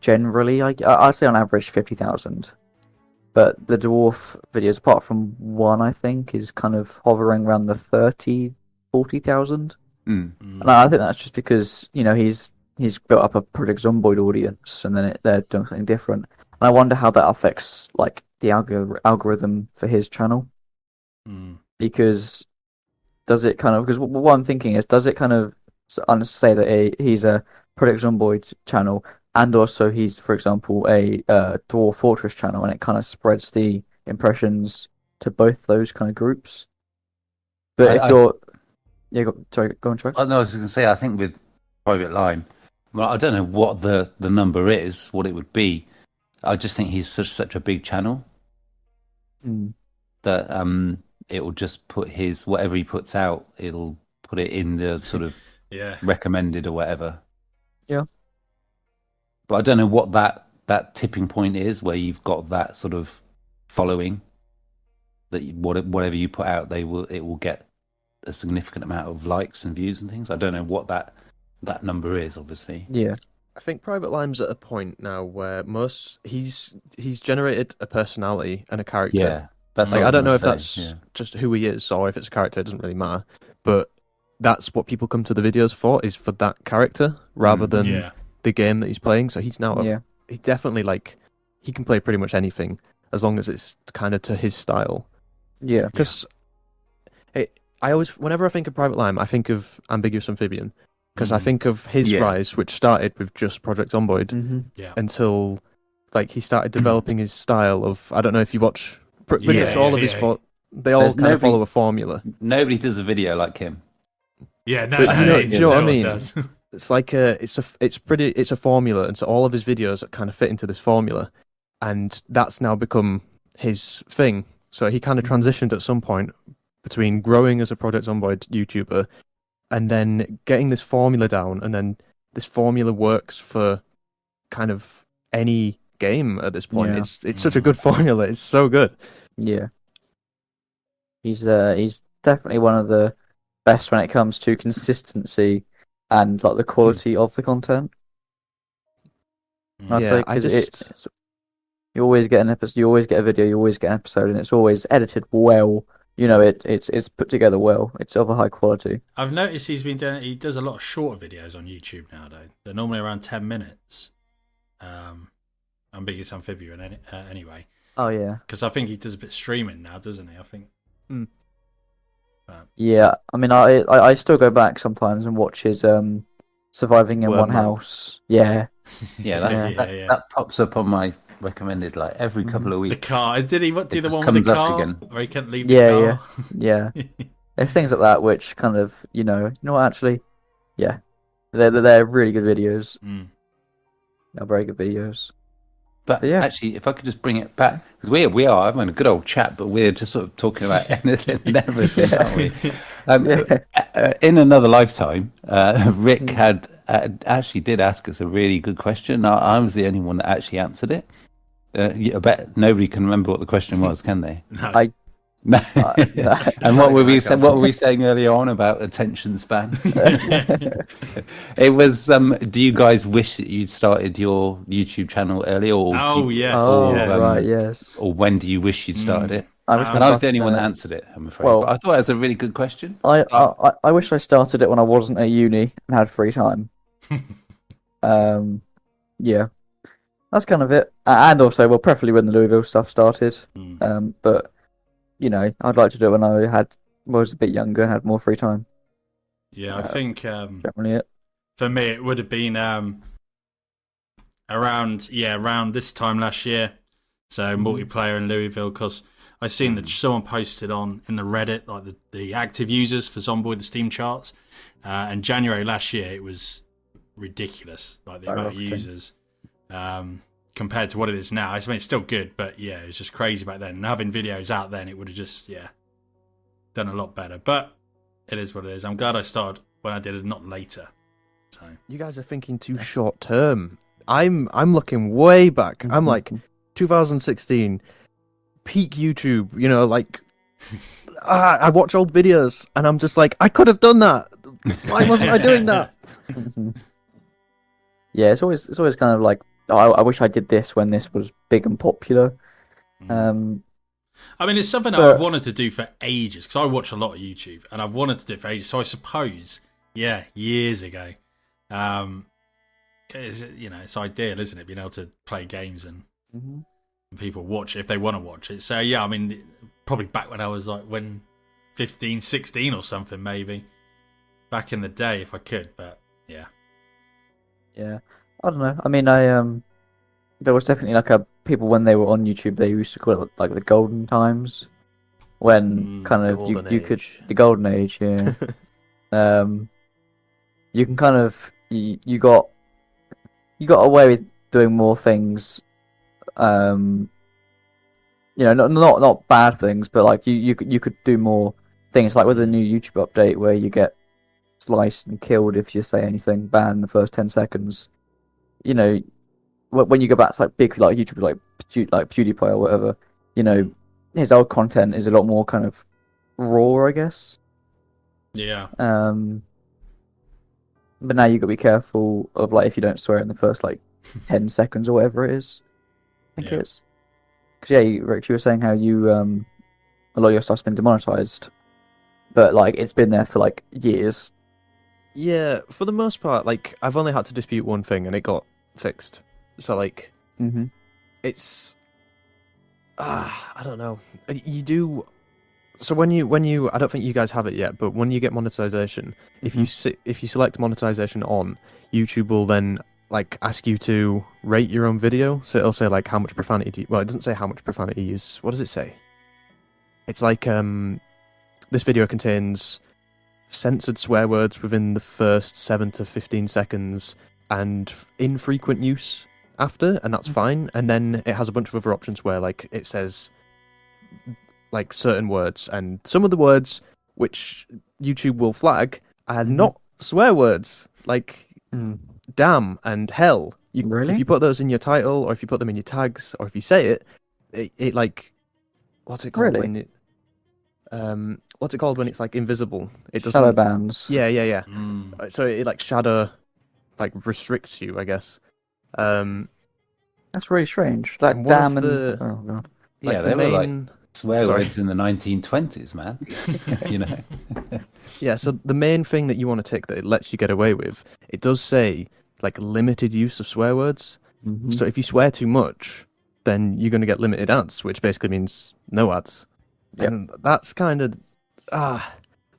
Speaker 4: Generally, I'd say on average 50,000. But the dwarf videos, apart from one, I think, is kind of hovering around the 40,000. And I think that's just because he's built up a Project Zomboid audience, and then they're doing something different. And I wonder how that affects like the algorithm for his channel, because does it kind of, because what I'm thinking is, does it kind of say that he's a Project Zomboid channel, and also he's, for example, a Dwarf Fortress channel, and it kind of spreads the impressions to both those kind of groups? But go on, Troy.
Speaker 1: I was going to say, I think with Private Line, well, I don't know what the number is, what it would be. I just think he's such a big channel that it will just put whatever he puts out, it'll put it in the sort of recommended or whatever.
Speaker 4: Yeah.
Speaker 1: But I don't know what that tipping point is where you've got that sort of following that whatever you put out, it will get a significant amount of likes and views and things. I don't know what that number is, obviously.
Speaker 4: Yeah.
Speaker 2: I think Private Lime's at a point now where he's generated a personality and a character.
Speaker 1: Yeah, that's
Speaker 2: like,
Speaker 1: what
Speaker 2: I don't know if
Speaker 1: say.
Speaker 2: that's just who he is, or if it's a character. It doesn't really matter. But that's what people come to the videos for, is for that character rather than the game that he's playing. So he's now he definitely, like, he can play pretty much anything as long as it's kind of to his style.
Speaker 4: Yeah,
Speaker 2: because I always, whenever I think of Private Lime, I think of Ambiguous Amphibian. Because I think of his rise, which started with just Project Zomboid, until like he started developing his style of, I don't know if you watch pretty much all of his they all kind of follow a formula.
Speaker 1: Nobody does a video like him.
Speaker 3: Yeah,
Speaker 2: do you know what I mean? It's like it's a formula, and so all of his videos kind of fit into this formula, and that's now become his thing. So he kind of transitioned at some point between growing as a Project Zomboid YouTuber and then getting this formula down, and then this formula works for kind of any game at this point.
Speaker 4: Yeah.
Speaker 2: It's such a good formula. It's so good.
Speaker 4: Yeah. He's definitely one of the best when it comes to consistency and like the quality of the content. I'd say, you always get an episode, you always get a video, you always get an episode, and it's always edited well, it's put together well. It's of a high quality.
Speaker 3: I've noticed he does a lot of shorter videos on YouTube now, though. They're normally around 10 minutes. Ambiguous Amphibian, anyway.
Speaker 4: Oh yeah.
Speaker 3: Because I think he does a bit of streaming now, doesn't he? I think.
Speaker 4: Yeah, I mean, I still go back sometimes and watch his surviving in one
Speaker 2: Wormhole.
Speaker 4: house. Yeah,
Speaker 1: That pops up on my recommended like every couple of
Speaker 3: The
Speaker 1: weeks.
Speaker 3: car. Did he do the
Speaker 1: just
Speaker 3: one with the
Speaker 1: comes up
Speaker 3: car?
Speaker 1: again.
Speaker 3: Where he can't leave the car?
Speaker 4: yeah. There's things like that which kind of actually, yeah, they're really good videos.
Speaker 3: Mm.
Speaker 4: They're very good videos.
Speaker 1: But
Speaker 4: Yeah.
Speaker 1: actually, if I could just bring it back, because we are having a good old chat, but we're just sort of talking about anything and everything, aren't we? In another lifetime, Rick had actually did ask us a really good question. I was the only one that actually answered it. I bet nobody can remember what the question was, can they?
Speaker 3: No.
Speaker 1: No.
Speaker 4: Yeah.
Speaker 1: And what were we saying? What were we saying earlier on about attention span? It was. Do you guys wish that you'd started your YouTube channel earlier? Or
Speaker 3: Oh, yes.
Speaker 4: Oh
Speaker 3: yes.
Speaker 4: right, yes.
Speaker 1: Or when do you wish you'd started it?
Speaker 4: I wish
Speaker 3: And
Speaker 1: And I was the
Speaker 4: started
Speaker 1: only one
Speaker 4: that.
Speaker 1: that answered it. I'm afraid.
Speaker 4: Well-
Speaker 1: But I thought it was a really good question.
Speaker 4: I wish I started it when I wasn't at uni and had free time. Yeah, that's kind of it. And also, well, preferably when the Louisville stuff started.
Speaker 3: Mm.
Speaker 4: But I'd like to do it when I was a bit younger and had more free time.
Speaker 3: Yeah, I think
Speaker 4: Generally, it.
Speaker 3: for me it would have been around this time last year. So multiplayer in Louisville, because I seen that someone posted in the Reddit like the active users for Zomboid, the Steam charts, and January last year it was ridiculous, like the amount of users compared to what it is now. I mean, it's still good, but yeah, it was just crazy back then. And having videos out then, it would have just done a lot better. But it is what it is. I'm glad I started when I did it, not later. So
Speaker 2: You guys are thinking too short term. I'm looking way back. I'm like 2016, peak YouTube. Like I watch old videos and I'm just like, I could have done that. Why wasn't I doing that?
Speaker 4: Yeah, it's always kind of like, I wish I did this when this was big and popular.
Speaker 3: I mean, it's something that I've wanted to do for ages, because I watch a lot of YouTube and I've wanted to do it for ages. So I suppose, years ago, it's ideal, isn't it, being able to play games and people watch it if they want to watch it. So yeah, I mean, probably back when I was like 15, 16 or something, maybe back in the day if I could. But yeah,
Speaker 4: I don't know. I mean, there was definitely like people when they were on YouTube, they used to call it like the golden times, when kind of you could the golden age, yeah. You can kind of you got away with doing more things, not bad things, but like you could do more things, like with the new YouTube update where you get sliced and killed if you say anything bad in the first 10 seconds. When you go back to like big like YouTube like PewDiePie or whatever, his old content is a lot more kind of raw, I guess.
Speaker 3: yeah.
Speaker 4: But now you got to be careful of like if you don't swear in the first like 10 seconds or whatever it is. I think it is. Because Rick, you were saying how you a lot of your stuff's been demonetized, but like it's been there for like years.
Speaker 2: Yeah, for the most part, like I've only had to dispute one thing and it got fixed. So like, it's I don't know. You do. So when you I don't think you guys have it yet, but when you get monetization, if you select monetization on, YouTube will then like ask you to rate your own video. So it'll say like how much profanity do you, well, it doesn't say how much profanity you use. What does it say? It's like this video contains censored swear words within the first 7 to 15 seconds and infrequent use after, and that's fine. And then it has a bunch of other options where like it says like certain words, and some of the words which YouTube will flag are not swear words, like damn and hell.
Speaker 4: Really?
Speaker 2: If you put those in your title, or if you put them in your tags, or if you say it like, what's it called?
Speaker 4: Really?
Speaker 2: When it, what's it called when it's like invisible? It doesn't.
Speaker 4: Shadow bans.
Speaker 2: Yeah. So it like shadow, like restricts you, I guess.
Speaker 4: That's really strange. Like
Speaker 2: And one
Speaker 4: damn
Speaker 2: of
Speaker 4: and
Speaker 2: the-
Speaker 4: oh god.
Speaker 2: Like
Speaker 1: Yeah,
Speaker 2: the
Speaker 1: they were like
Speaker 2: main
Speaker 1: Swear
Speaker 2: Sorry.
Speaker 1: words in the 1920s, man. You know.
Speaker 2: Yeah, so the main thing that you want to tick that it lets you get away with, it does say like limited use of swear words.
Speaker 4: Mhm.
Speaker 2: So if you swear too much, then you're going to get limited ads, which basically means no ads.
Speaker 4: Yep.
Speaker 2: And that's kind of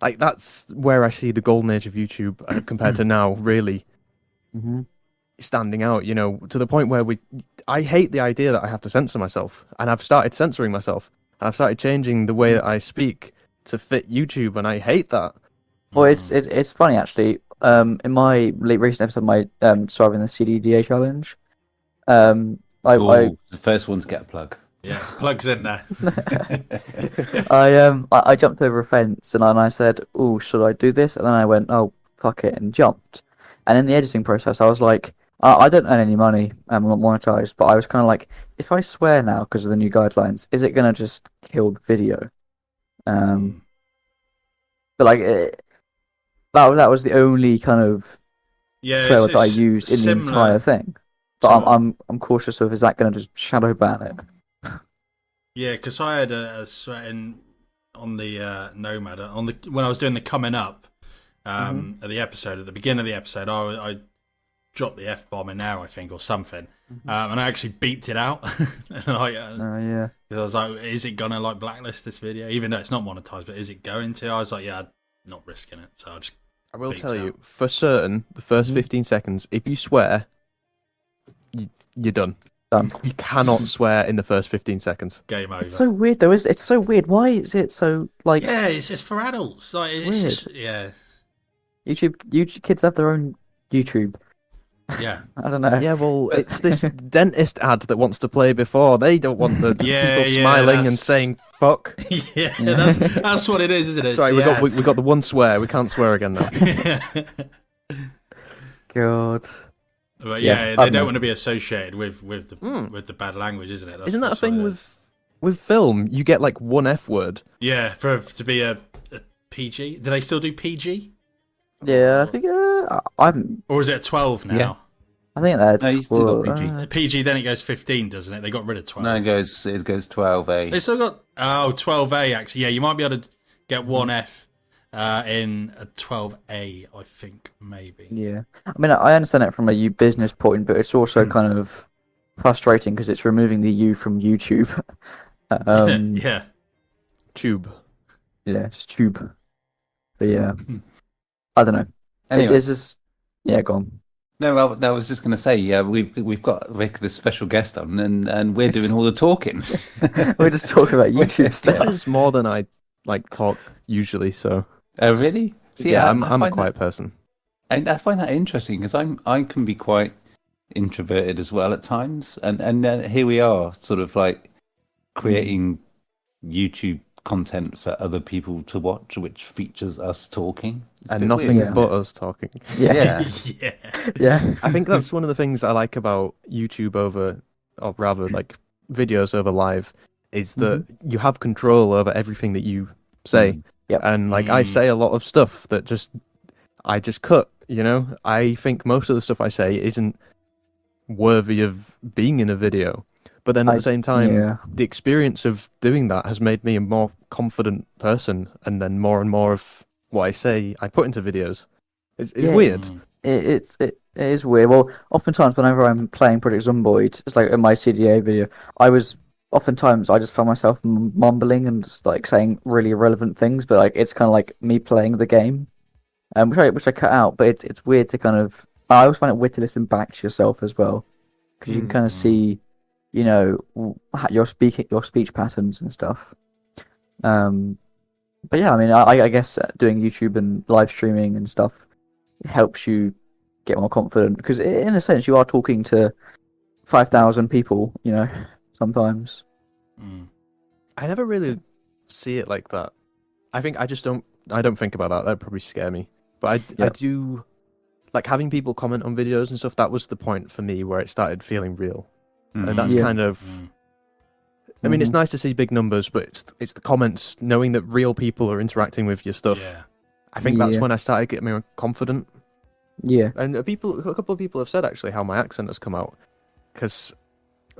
Speaker 2: like that's where I see the golden age of YouTube compared to now really
Speaker 4: Mhm.
Speaker 2: standing out, you know, to the point where I hate the idea that I have to censor myself, and I've started censoring myself, and I've started changing the way that I speak to fit YouTube, and I hate that.
Speaker 4: Well, it's funny actually. In my recent episode, of my surviving the CDDA challenge, I
Speaker 1: Ooh, the first one to get a plug.
Speaker 3: Yeah, plugs in there.
Speaker 4: I jumped over a fence and I said, "Oh, should I do this?" And then I went, "Oh, fuck it," and jumped. And in the editing process, I was like, I don't earn any money. I'm not monetized, but I was kind of like, if I swear now because of the new guidelines, is it gonna just kill the video? But like, that was the only kind of
Speaker 3: Yeah,
Speaker 4: swear word that I
Speaker 3: it's
Speaker 4: used in the
Speaker 3: similar
Speaker 4: entire thing. But I'm cautious of, is that gonna just shadow ban it?
Speaker 3: Yeah, because I had a sweat on the Nomad when I was doing the coming up at the episode at the beginning of the episode. I dropped the F-bomb in there, I think, or something, and I actually beeped it out. And
Speaker 4: Yeah.
Speaker 3: I was like, "Is it gonna like blacklist this video, even though it's not monetized? But is it going to?" I was like, "Yeah, I'm not risking it." So
Speaker 2: I will
Speaker 3: beeped
Speaker 2: tell
Speaker 3: it
Speaker 2: you
Speaker 3: out.
Speaker 2: for certain, the first 15 seconds, if you swear, you're done.
Speaker 4: Done.
Speaker 2: You cannot swear in the first 15 seconds.
Speaker 3: Game over.
Speaker 4: It's so weird though. It's so weird. Why is it so like
Speaker 3: Yeah, it's just for adults. Like it's
Speaker 4: weird.
Speaker 3: just, yeah,
Speaker 4: YouTube kids have their own YouTube?
Speaker 3: yeah.
Speaker 4: I don't know.
Speaker 2: Yeah, well, it's this dentist ad that wants to play before. They don't want the
Speaker 3: Yeah,
Speaker 2: people
Speaker 3: yeah,
Speaker 2: smiling and
Speaker 3: that's-
Speaker 2: saying "fuck."
Speaker 3: Yeah, that's what it is, isn't it?
Speaker 2: Sorry,
Speaker 3: Yeah.
Speaker 2: we got the one swear. We can't swear again now.
Speaker 4: God.
Speaker 3: But
Speaker 4: Yeah,
Speaker 3: yeah,
Speaker 4: I
Speaker 3: they
Speaker 4: don't know.
Speaker 3: don't want to be associated with the bad language, isn't it?
Speaker 2: Isn't that a
Speaker 3: That's what
Speaker 2: thing
Speaker 3: it is.
Speaker 2: with film? You get like one F word.
Speaker 3: Yeah, to be a PG. Do they still do PG?
Speaker 4: Yeah, I think
Speaker 3: Or is it a 12 now?
Speaker 1: Yeah.
Speaker 4: I think that.
Speaker 1: No, you still got PG.
Speaker 3: PG, then it goes 15, doesn't it? They got rid of 12.
Speaker 1: No, it goes 12A.
Speaker 3: They still got 12A actually. Yeah, you might be able to get one F in a 12A, I think maybe.
Speaker 4: Yeah, I mean, I understand it from a business point, but it's also kind of frustrating because it's removing the U from YouTube.
Speaker 3: Yeah.
Speaker 2: Tube.
Speaker 4: Yeah, it's tube. But yeah, I don't know.
Speaker 1: Anyway.
Speaker 4: It's just go on.
Speaker 1: No, I was just going to say, we've got Rick, the special guest on, and we're doing all the talking.
Speaker 4: We're just talking about YouTube stuff.
Speaker 2: This is more than I like talk usually. So
Speaker 1: Oh, really? See,
Speaker 2: yeah,
Speaker 1: I
Speaker 2: I'm a
Speaker 1: find
Speaker 2: quiet person.
Speaker 1: And I find that interesting because I can be quite introverted as well at times, and here we are, sort of like creating YouTube content for other people to watch, which features us talking. It's a
Speaker 2: And
Speaker 1: bit
Speaker 2: nothing
Speaker 1: weird, isn't
Speaker 2: but
Speaker 1: it?
Speaker 2: us talking.
Speaker 1: Yeah.
Speaker 3: Yeah.
Speaker 4: Yeah.
Speaker 2: I think that's one of the things I like about YouTube or rather like videos over live, is that you have control over everything that you say.
Speaker 4: Yep.
Speaker 2: And like I say a lot of stuff that I just cut, you know? I think most of the stuff I say isn't worthy of being in a video. But then at the same time, the experience of doing that has made me a more confident person, and then more and more of what I say I put into videos. It's weird.
Speaker 4: It is weird. Well, oftentimes whenever I'm playing Project Zomboid, it's like in my CDA video, I just found myself mumbling and just like saying really irrelevant things, but like it's kind of like me playing the game, which I cut out. But it's weird to kind of. I always find it weird to listen back to yourself as well, because you can kind of see, you know, your speech patterns and stuff. But yeah, I mean, I guess doing YouTube and live streaming and stuff helps you get more confident, because in a sense you are talking to 5,000 people, you know, sometimes.
Speaker 2: I never really see it like that. I think I don't think about that. That'd probably scare me. But I do like having people comment on videos and stuff. That was the point for me where it started feeling real. And that's kind of I mean, it's nice to see big numbers, but it's the comments, knowing that real people are interacting with your stuff.
Speaker 3: Yeah.
Speaker 2: I think that's when I started getting more confident.
Speaker 4: Yeah.
Speaker 2: And a couple of people have said actually how my accent has come out, because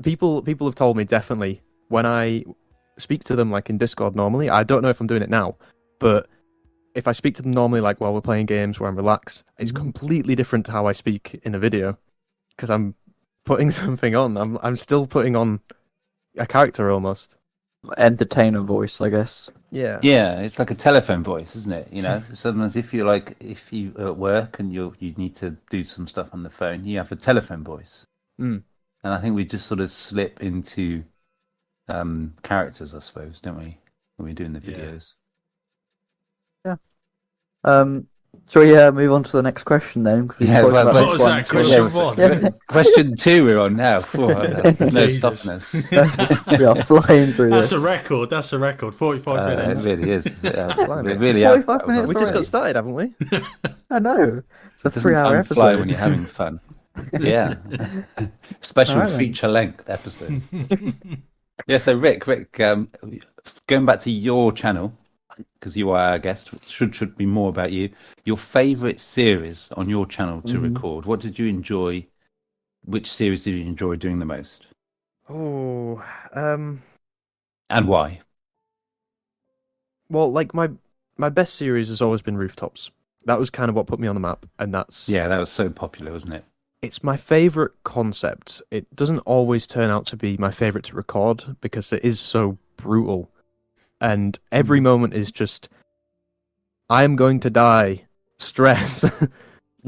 Speaker 2: people have told me definitely when I speak to them like in Discord normally. I don't know if I'm doing it now, but if I speak to them normally, like while we're playing games where I'm relaxed, it's completely different to how I speak in a video because I'm putting something on. I'm still putting on a character almost.
Speaker 4: Entertainer voice, I guess.
Speaker 2: Yeah.
Speaker 1: Yeah, it's like a telephone voice, isn't it? You know, sometimes if you are at work and you need to do some stuff on the phone, you have a telephone voice.
Speaker 2: Mm.
Speaker 1: And I think we just sort of slip into characters, I suppose, don't we? When we're doing the videos.
Speaker 4: Shall we move on to the next question then? 'Cause we
Speaker 1: Yeah,
Speaker 4: talked
Speaker 1: well,
Speaker 4: about
Speaker 3: what
Speaker 4: this
Speaker 3: was
Speaker 4: one
Speaker 3: that?
Speaker 4: too.
Speaker 3: Question 1?
Speaker 1: Question 2 we're on now. There's no
Speaker 3: Jesus.
Speaker 1: stopping us.
Speaker 4: We are flying through
Speaker 3: That's
Speaker 4: this.
Speaker 3: a record. That's a record. 45
Speaker 1: It
Speaker 3: minutes.
Speaker 1: really is.
Speaker 2: Blimey.
Speaker 1: We're really
Speaker 4: 45 minutes
Speaker 2: We just
Speaker 4: already.
Speaker 2: got started, haven't we?
Speaker 4: I know. It's a
Speaker 1: It doesn't
Speaker 4: 3-hour
Speaker 1: time fly
Speaker 4: episode.
Speaker 1: when you're having fun. Yeah. Special
Speaker 4: All right, then.
Speaker 1: feature-length episode. Yeah, so Rick, going back to your channel, because you are our guest, should be more about you. Your favourite series on your channel to record. What did you enjoy? Which series did you enjoy doing the most?
Speaker 2: Oh,
Speaker 1: And why?
Speaker 2: well, like my best series has always been Rooftops. That was kind of what put me on the map, and that's
Speaker 1: Yeah, that was so popular, wasn't it?
Speaker 2: it's my favorite concept. It doesn't always turn out to be my favorite to record because it is so brutal, and every moment is just I am going to die, stress.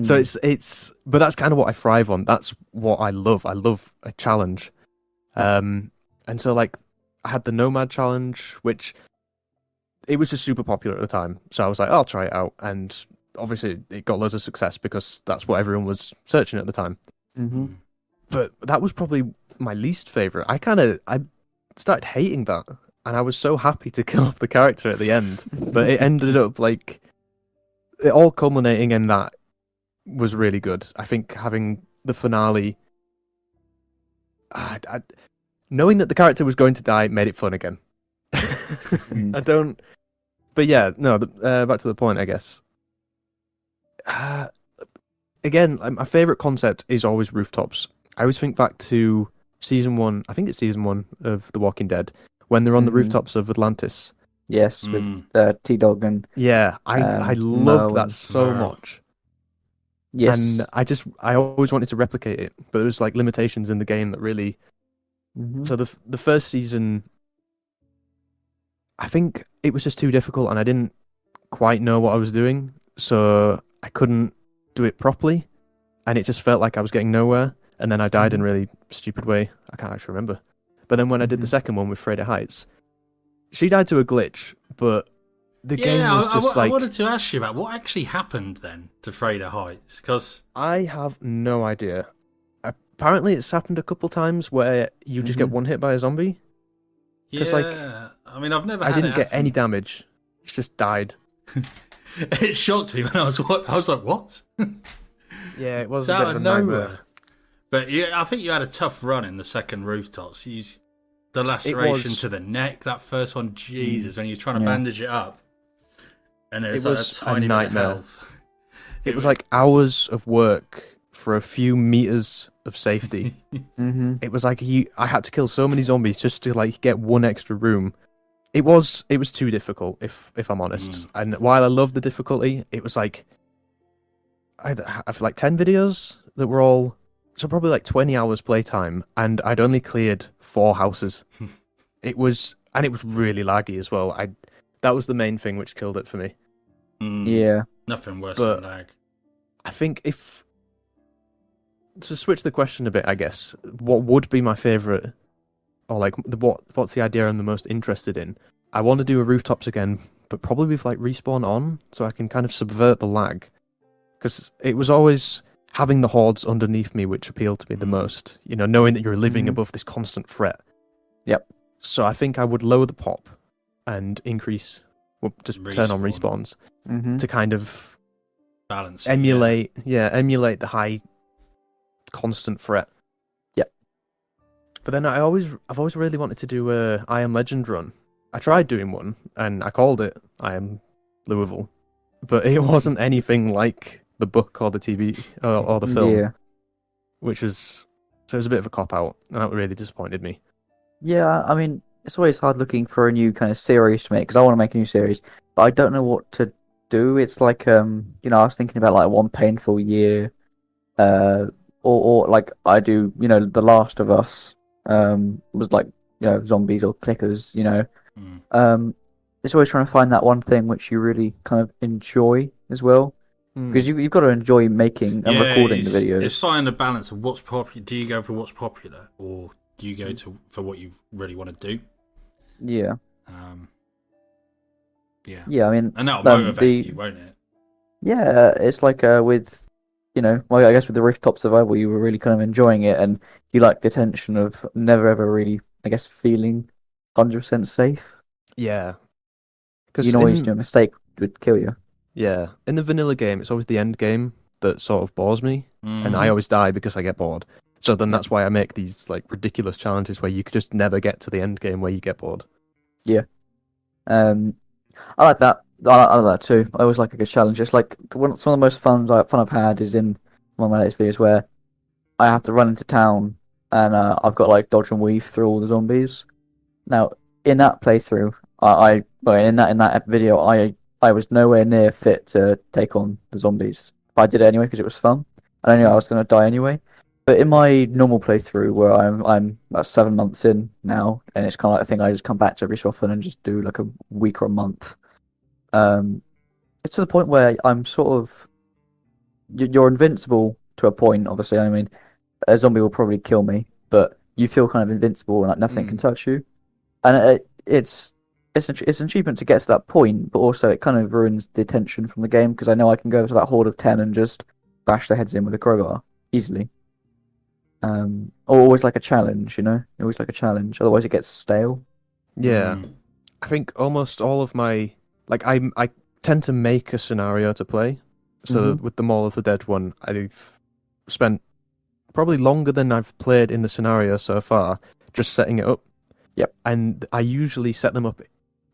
Speaker 2: So it's but that's kind of what I thrive on. That's what I love. I love a challenge. And so like I had the Nomad challenge, which it was just super popular at the time. So I was like, I'll try it out, and obviously it got loads of success because that's what everyone was searching at the time. But that was probably my least favorite. I started hating that, and I was so happy to kill off the character at the end. But it ended up like it all culminating in that was really good. I think having the finale, knowing that the character was going to die made it fun again. I don't. But yeah, no. Back to the point, I guess. Again, like, my favorite concept is always Rooftops. I always think back to season 1. I think it's season 1 of The Walking Dead when they're on the rooftops of Atlantis.
Speaker 4: Yes, with T-Dog and
Speaker 2: Yeah, I love
Speaker 4: Mo
Speaker 2: that
Speaker 4: and
Speaker 2: so
Speaker 3: Merv.
Speaker 2: much.
Speaker 4: yes.
Speaker 2: And I always wanted to replicate it, but there was like limitations in the game that really. So the first season, I think it was just too difficult, and I didn't quite know what I was doing, so I couldn't do it properly, and it just felt like I was getting nowhere. And then I died in a really stupid way. I can't actually remember. But then when I did the second one with Freda Heights, she died to a glitch, but the game was just
Speaker 3: I
Speaker 2: like
Speaker 3: wanted to ask you about what actually happened then to Freda Heights, because
Speaker 2: I have no idea. Apparently, it's happened a couple times where you just get one hit by a zombie.
Speaker 3: yeah,
Speaker 2: like,
Speaker 3: I mean, I've never.
Speaker 2: I
Speaker 3: had
Speaker 2: didn't
Speaker 3: it
Speaker 2: get any
Speaker 3: happen.
Speaker 2: damage. It's just died.
Speaker 3: It shocked me when I was like, what?
Speaker 2: Yeah, it was
Speaker 3: It's
Speaker 2: a bit
Speaker 3: out
Speaker 2: of
Speaker 3: of
Speaker 2: a nightmare.
Speaker 3: nowhere. But yeah, I think you had a tough run in the second Rooftops. The laceration
Speaker 2: was-
Speaker 3: to the neck, that first one, Jesus, when you're trying to bandage it up, and
Speaker 2: It
Speaker 3: it's like
Speaker 2: was
Speaker 3: a tiny
Speaker 2: a
Speaker 3: bit of
Speaker 2: nightmare.
Speaker 3: health.
Speaker 2: It was like hours of work for a few meters of safety. It was like I had to kill so many zombies just to like get one extra room. It was too difficult, if I'm honest. And while I love the difficulty, it was like I have like 10 videos that were all so probably like 20 hours playtime, and I'd only cleared 4 houses. It was really laggy as well. That was the main thing which killed it for me.
Speaker 4: Yeah.
Speaker 3: Nothing worse
Speaker 2: But-
Speaker 3: than lag.
Speaker 2: I think if to switch the question a bit, I guess what would be my favorite, or like what's the idea I'm the most interested in? I want to do a Rooftops again, but probably with like respawn on, so I can kind of subvert the lag, because it was always having the hordes underneath me which appealed to me the most. You know, knowing that you're living above this constant threat.
Speaker 4: Yep.
Speaker 2: So I think I would lower the pop and increase, well, just turn on
Speaker 3: Respawn.
Speaker 2: respawns to kind of
Speaker 3: Balance.
Speaker 2: emulate the high constant threat.
Speaker 4: Yep.
Speaker 2: But then I've always really wanted to do a I Am Legend run. I tried doing one and I called it I Am Louisville, but it wasn't anything like the book or the TV or the film,
Speaker 4: Yeah.
Speaker 2: which was so it was a bit of a cop out, and that really disappointed me.
Speaker 4: Yeah, I mean, it's always hard looking for a new kind of series to make because I want to make a new series, but I don't know what to do. It's like I was thinking about like One Painful Year, or like I do, The Last of Us, was like zombies or clickers, It's always trying to find that one thing which you really kind of enjoy as well. Because you've got to enjoy making and recording the videos.
Speaker 3: It's finding a balance of what's popular. Do you go for what's popular, or do you go for what you really want to do?
Speaker 4: Yeah.
Speaker 3: Yeah.
Speaker 4: Yeah, I mean,
Speaker 3: and that'll motivate you, won't it?
Speaker 4: Yeah, it's like with, well, I guess with the Rooftop Survival, you were really kind of enjoying it, and you like the tension of never ever really, I guess, feeling 100% safe.
Speaker 2: Yeah.
Speaker 4: Because always a mistake would kill you.
Speaker 2: Yeah, in the vanilla game, it's always the end game that sort of bores me, and I always die because I get bored. So then that's why I make these like ridiculous challenges where you could just never get to the end game where you get bored.
Speaker 4: Yeah, I like that. I like that too. I always like a good challenge. It's like some of the most fun I've had is in one of my latest videos where I have to run into town and I've got like dodge and weave through all the zombies. Now in that playthrough, in that video, I was nowhere near fit to take on the zombies. But I did it anyway because it was fun. And I knew I was going to die anyway. But in my normal playthrough, where I'm about 7 months in now, and it's kind of like a thing I just come back to every so often and just do like a week or a month. It's to the point where I'm sort of you're invincible to a point. Obviously, I mean, a zombie will probably kill me, but you feel kind of invincible and like nothing can touch you. And it's an achievement to get to that point, but also it kind of ruins the tension from the game because I know I can go to that horde of 10 and just bash their heads in with a crowbar easily. Or always like a challenge, always like a challenge. Otherwise, it gets stale.
Speaker 2: Yeah, I think almost all of my I tend to make a scenario to play. So with the Mall of the Dead one, I've spent probably longer than I've played in the scenario so far just setting it up.
Speaker 4: Yep.
Speaker 2: And I usually set them up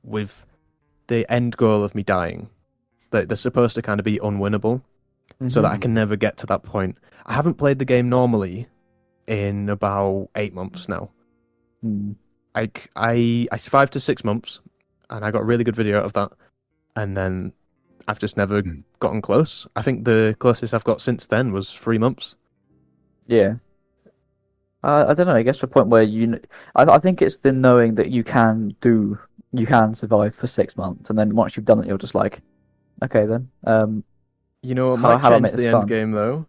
Speaker 2: with the end goal of me dying. They're supposed to kind of be unwinnable, so that I can never get to that point. I haven't played the game normally in about 8 months now. I survived to 6 months, and I got a really good video out of that. And then I've just never gotten close. I think the closest I've got since then was 3 months.
Speaker 4: Yeah. I don't know. I guess to a point where I think it's the knowing that you can survive for 6 months, and then once you've done it, you're just like, okay then.
Speaker 2: You know what might change the end game though?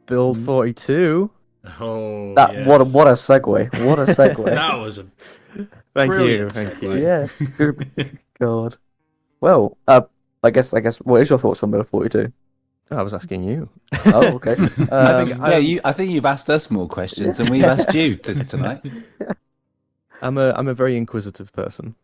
Speaker 2: Build 42.
Speaker 3: Oh,
Speaker 4: yes. What a segue! What a segue!
Speaker 3: That was a
Speaker 2: thank you.
Speaker 4: Yeah. Good God. Well, I guess. What is your thoughts on Build 42?
Speaker 2: I was asking you.
Speaker 4: Oh, okay.
Speaker 1: I think you've asked us more questions than we've asked you tonight.
Speaker 2: I'm a very inquisitive person.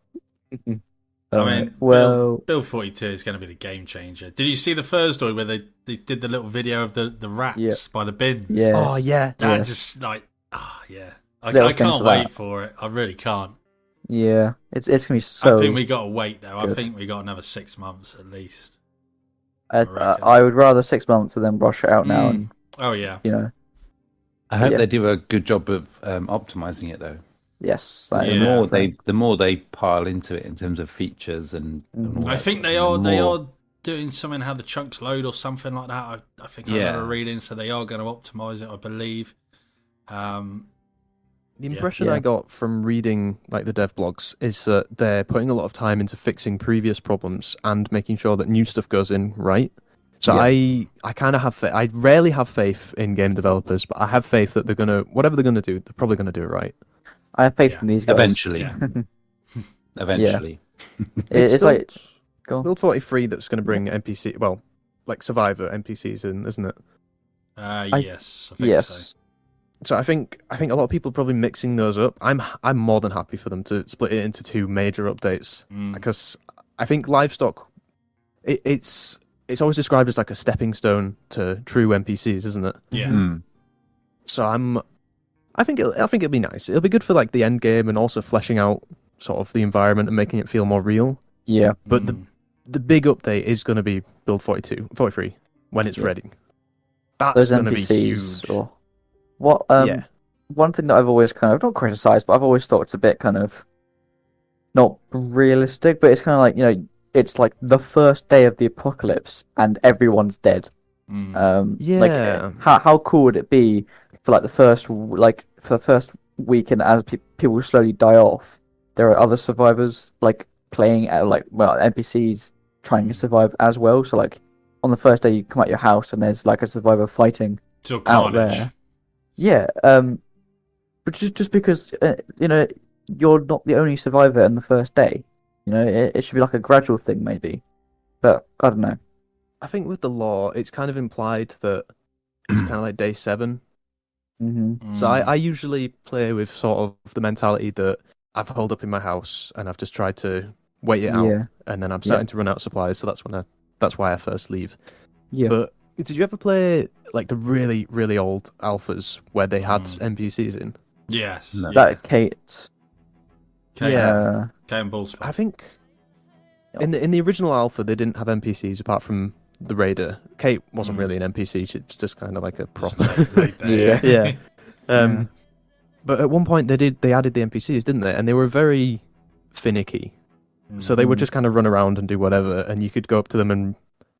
Speaker 3: I mean, Build 42 is going to be the game changer. Did you see the first story where they did the little video of the rats by the bins?
Speaker 4: Yes.
Speaker 2: Oh yeah.
Speaker 3: That just like, I can't wait for it. I really can't.
Speaker 4: Yeah, it's gonna be so.
Speaker 3: I think we got to wait though.
Speaker 4: Good.
Speaker 3: I think we got another 6 months at least.
Speaker 4: I would rather 6 months and then brush it out now. And,
Speaker 3: oh yeah.
Speaker 1: I hope they do a good job of optimizing it though.
Speaker 4: Yes.
Speaker 1: The more they pile into it in terms of features and all
Speaker 3: I
Speaker 1: that
Speaker 3: think they are doing something how the chunks load or something like that. I think I remember reading, so they are going to optimize it, I believe.
Speaker 2: The impression I got from reading like the dev blogs is that they're putting a lot of time into fixing previous problems and making sure that new stuff goes in right. So I kind of have faith. I rarely have faith in game developers, but I have faith that whatever they're gonna do, they're probably gonna do it right.
Speaker 4: I have faith in these guys.
Speaker 1: Eventually. Eventually.
Speaker 4: It's like
Speaker 2: Build 43 that's gonna bring NPC, well, like Survivor NPCs in, isn't it?
Speaker 3: Yes, I think so.
Speaker 2: So I think a lot of people are probably mixing those up. I'm more than happy for them to split it into two major updates because I think livestock it's always described as like a stepping stone to true NPCs, isn't it?
Speaker 3: Yeah.
Speaker 2: So I think it'll be nice. It'll be good for like the end game and also fleshing out sort of the environment and making it feel more real.
Speaker 4: Yeah.
Speaker 2: But the big update is going to be Build 43 when it's ready. That's going to be huge.
Speaker 4: One thing that I've always kind of not criticised, but I've always thought it's a bit kind of not realistic, but it's kind of like, it's like the first day of the apocalypse and everyone's dead.
Speaker 2: Yeah.
Speaker 4: How cool would it be for like for the first week, and as people slowly die off, there are other survivors like playing at NPCs trying to survive as well. So like on the first day you come out your house and there's like a survivor fighing
Speaker 3: Till
Speaker 4: out
Speaker 3: carnage.
Speaker 4: there. Yeah. But just because you're not the only survivor in the first day, it should be like a gradual thing maybe. But I don't know.
Speaker 2: I think with the lore, it's kind of implied that it's kind of like day 7.
Speaker 4: Mm-hmm.
Speaker 2: So I usually play with sort of the mentality that I've holed up in my house and I've just tried to wait it out, and then I'm starting to run out of supplies. So that's why I first leave.
Speaker 4: Yeah.
Speaker 2: But did you ever play like the really, really old alphas where they had NPCs in?
Speaker 3: Yes.
Speaker 1: No.
Speaker 4: That Kate.
Speaker 3: Kate,
Speaker 2: Yeah.
Speaker 3: Kate and Ballspot.
Speaker 2: I think in the original alpha they didn't have NPCs apart from the raider. Kate wasn't really an NPC; she's just kind of like a prop.
Speaker 4: Yeah.
Speaker 2: Yeah. But at one point they added the NPCs, didn't they? And they were very finicky. So they would just kind of run around and do whatever, and you could go up to them and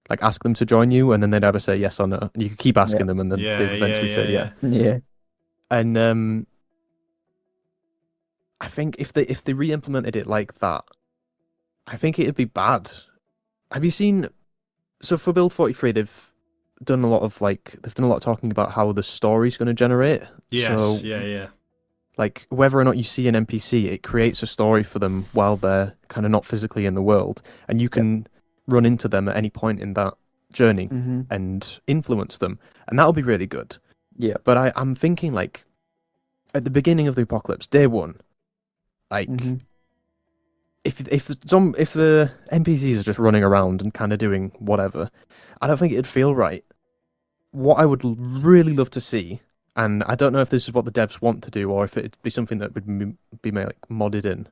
Speaker 2: like ask them to join you, and then they'd either say yes or no. And you could keep asking them, and then they'd eventually say yeah.
Speaker 4: Yeah.
Speaker 2: And I think if they re-implemented it like that, I think it'd be bad. Have you seen? So for Build 43, they've done a lot of talking about how the story's going to generate.
Speaker 3: Yes.
Speaker 2: So,
Speaker 3: Yeah.
Speaker 2: like whether or not you see an NPC, it creates a story for them while they're kind of not physically in the world, and you can run into them at any point in that journey and influence them, and that'll be really good.
Speaker 4: Yeah.
Speaker 2: But I'm thinking like at the beginning of the apocalypse, day 1, like if the NPCs are just running around and kind of doing whatever, I don't think it'd feel right. What I would really love to see, and I don't know if this is what the devs want to do or if it'd be something that would be like modded in,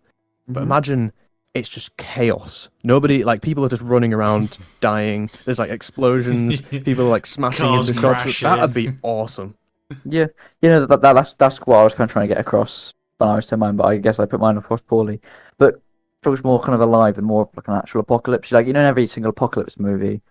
Speaker 2: but imagine it's just chaos. People are just running around dying. There's like explosions. People are like smashing
Speaker 3: Cars
Speaker 2: into shops.
Speaker 3: crashing.
Speaker 2: That'd be awesome.
Speaker 4: Yeah. That's what I was kind of trying to get across when I was to mine, but I guess I put mine across poorly. But it was more kind of alive and more of like an actual apocalypse. Like, in every single apocalypse movie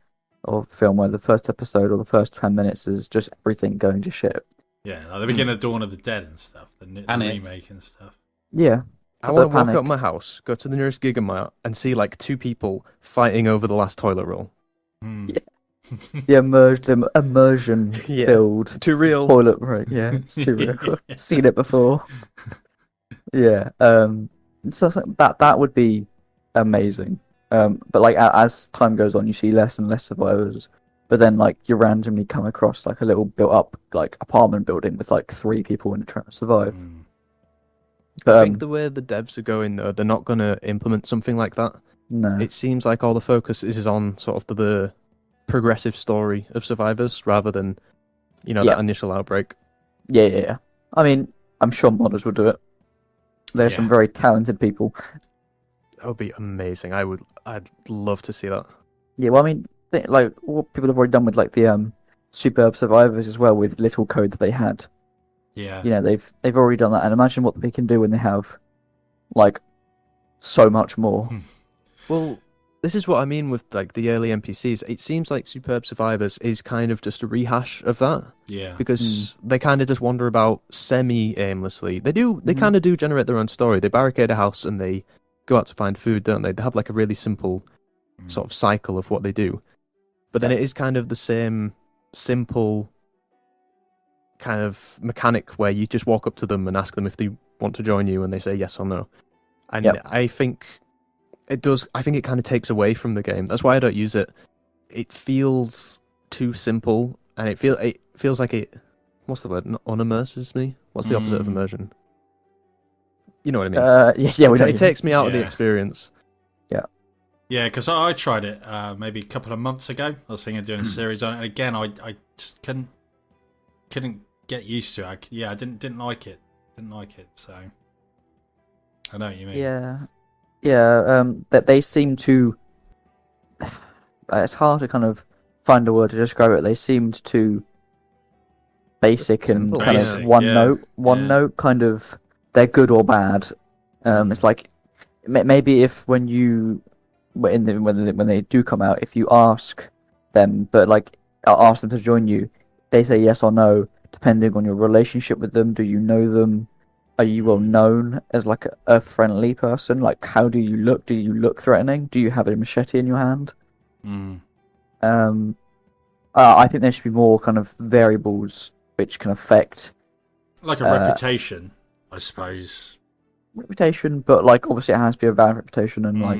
Speaker 4: or film where the first episode or the first 10 minutes is just everything going to shit.
Speaker 3: Yeah, like the beginning of Dawn of the Dead and stuff, the remake and stuff.
Speaker 4: Yeah.
Speaker 2: I want to walk up my house, go to the nearest Gigamart, and see like 2 people fighting over the last toilet roll.
Speaker 4: Yeah. The immersion build.
Speaker 2: Too real.
Speaker 4: Toilet, right? Yeah, it's too real. Seen it before. Yeah. So that would be amazing. But like as time goes on, you see less and less survivors. But then like you randomly come across like a little built up like apartment building with like 3 people in it trying to survive. But
Speaker 2: I think the way the devs are going though, they're not going to implement something like that.
Speaker 4: no.
Speaker 2: It seems like all the focus is on sort of the progressive story of survivors rather than that initial outbreak.
Speaker 4: Yeah. I mean, I'm sure modders will do it. There's some very talented people.
Speaker 2: That would be amazing. I'd love to see that.
Speaker 4: Yeah, well, I mean, like what people have already done with like the Superb Survivors as well with little code that they had.
Speaker 3: Yeah.
Speaker 4: They've already done that, and imagine what they can do when they have like so much more.
Speaker 2: Well, this is what I mean with like the early NPCs. It seems like Superb Survivors is kind of just a rehash of that.
Speaker 3: Yeah.
Speaker 2: Because they kind of just wander about semi-aimlessly. They kind of do generate their own story. They barricade a house and they go out to find food, don't they? They have like a really simple sort of cycle of what they do. But then it is kind of the same simple kind of mechanic where you just walk up to them and ask them if they want to join you and they say yes or no. And I think it does. I think it kind of takes away from the game. That's why I don't use it. It feels too simple, and it feels like it. What's the word? Unimmerses me. What's the opposite of immersion? You know what I mean? It takes me out of the experience.
Speaker 3: Yeah, because I tried it maybe a couple of months ago. I was thinking of doing a series on it, and again, I just couldn't get used to it. I didn't like it. So I know what you mean.
Speaker 4: That they seem to. It's hard to kind of find a word to describe it. They seemed too basic and
Speaker 2: Simple.
Speaker 4: kind of one note kind of. They're good or bad. It's like maybe if when they do come out, if you ask them, but like ask them to join you, they say yes or no, depending on your relationship with them. Do you know them? Are you well known as like a friendly person? Like, how do you look? Do you look threatening? Do you have a machete in your hand? I think there should be more kind of variables which can affect
Speaker 3: like a reputation, I suppose.
Speaker 4: Reputation, but like obviously it has to be a valid reputation, and like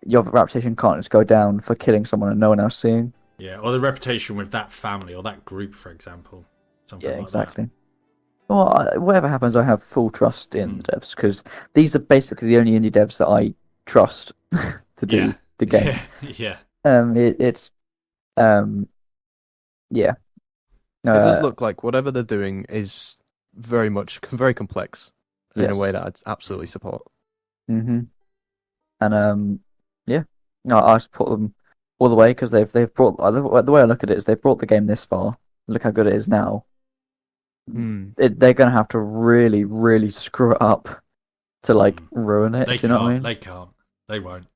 Speaker 4: your reputation can't just go down for killing someone and no one else seeing.
Speaker 3: Yeah, or the reputation with that family or that group, for example. Something like
Speaker 4: exactly.
Speaker 3: that.
Speaker 4: Well, whatever happens, I have full trust in the devs, because these are basically the only indie devs that I trust to do the game.
Speaker 3: Yeah.
Speaker 4: Yeah.
Speaker 2: It does look like whatever they're doing is very complex in a way that I'd absolutely support.
Speaker 4: Mm-hmm. And no, I support them all the way, because they've brought, the way I look at it is they've brought the game this far. Look how good it is now. They're gonna have to really, really screw it up to like ruin it.
Speaker 3: They
Speaker 4: do you know what I mean?
Speaker 3: They can't. They won't.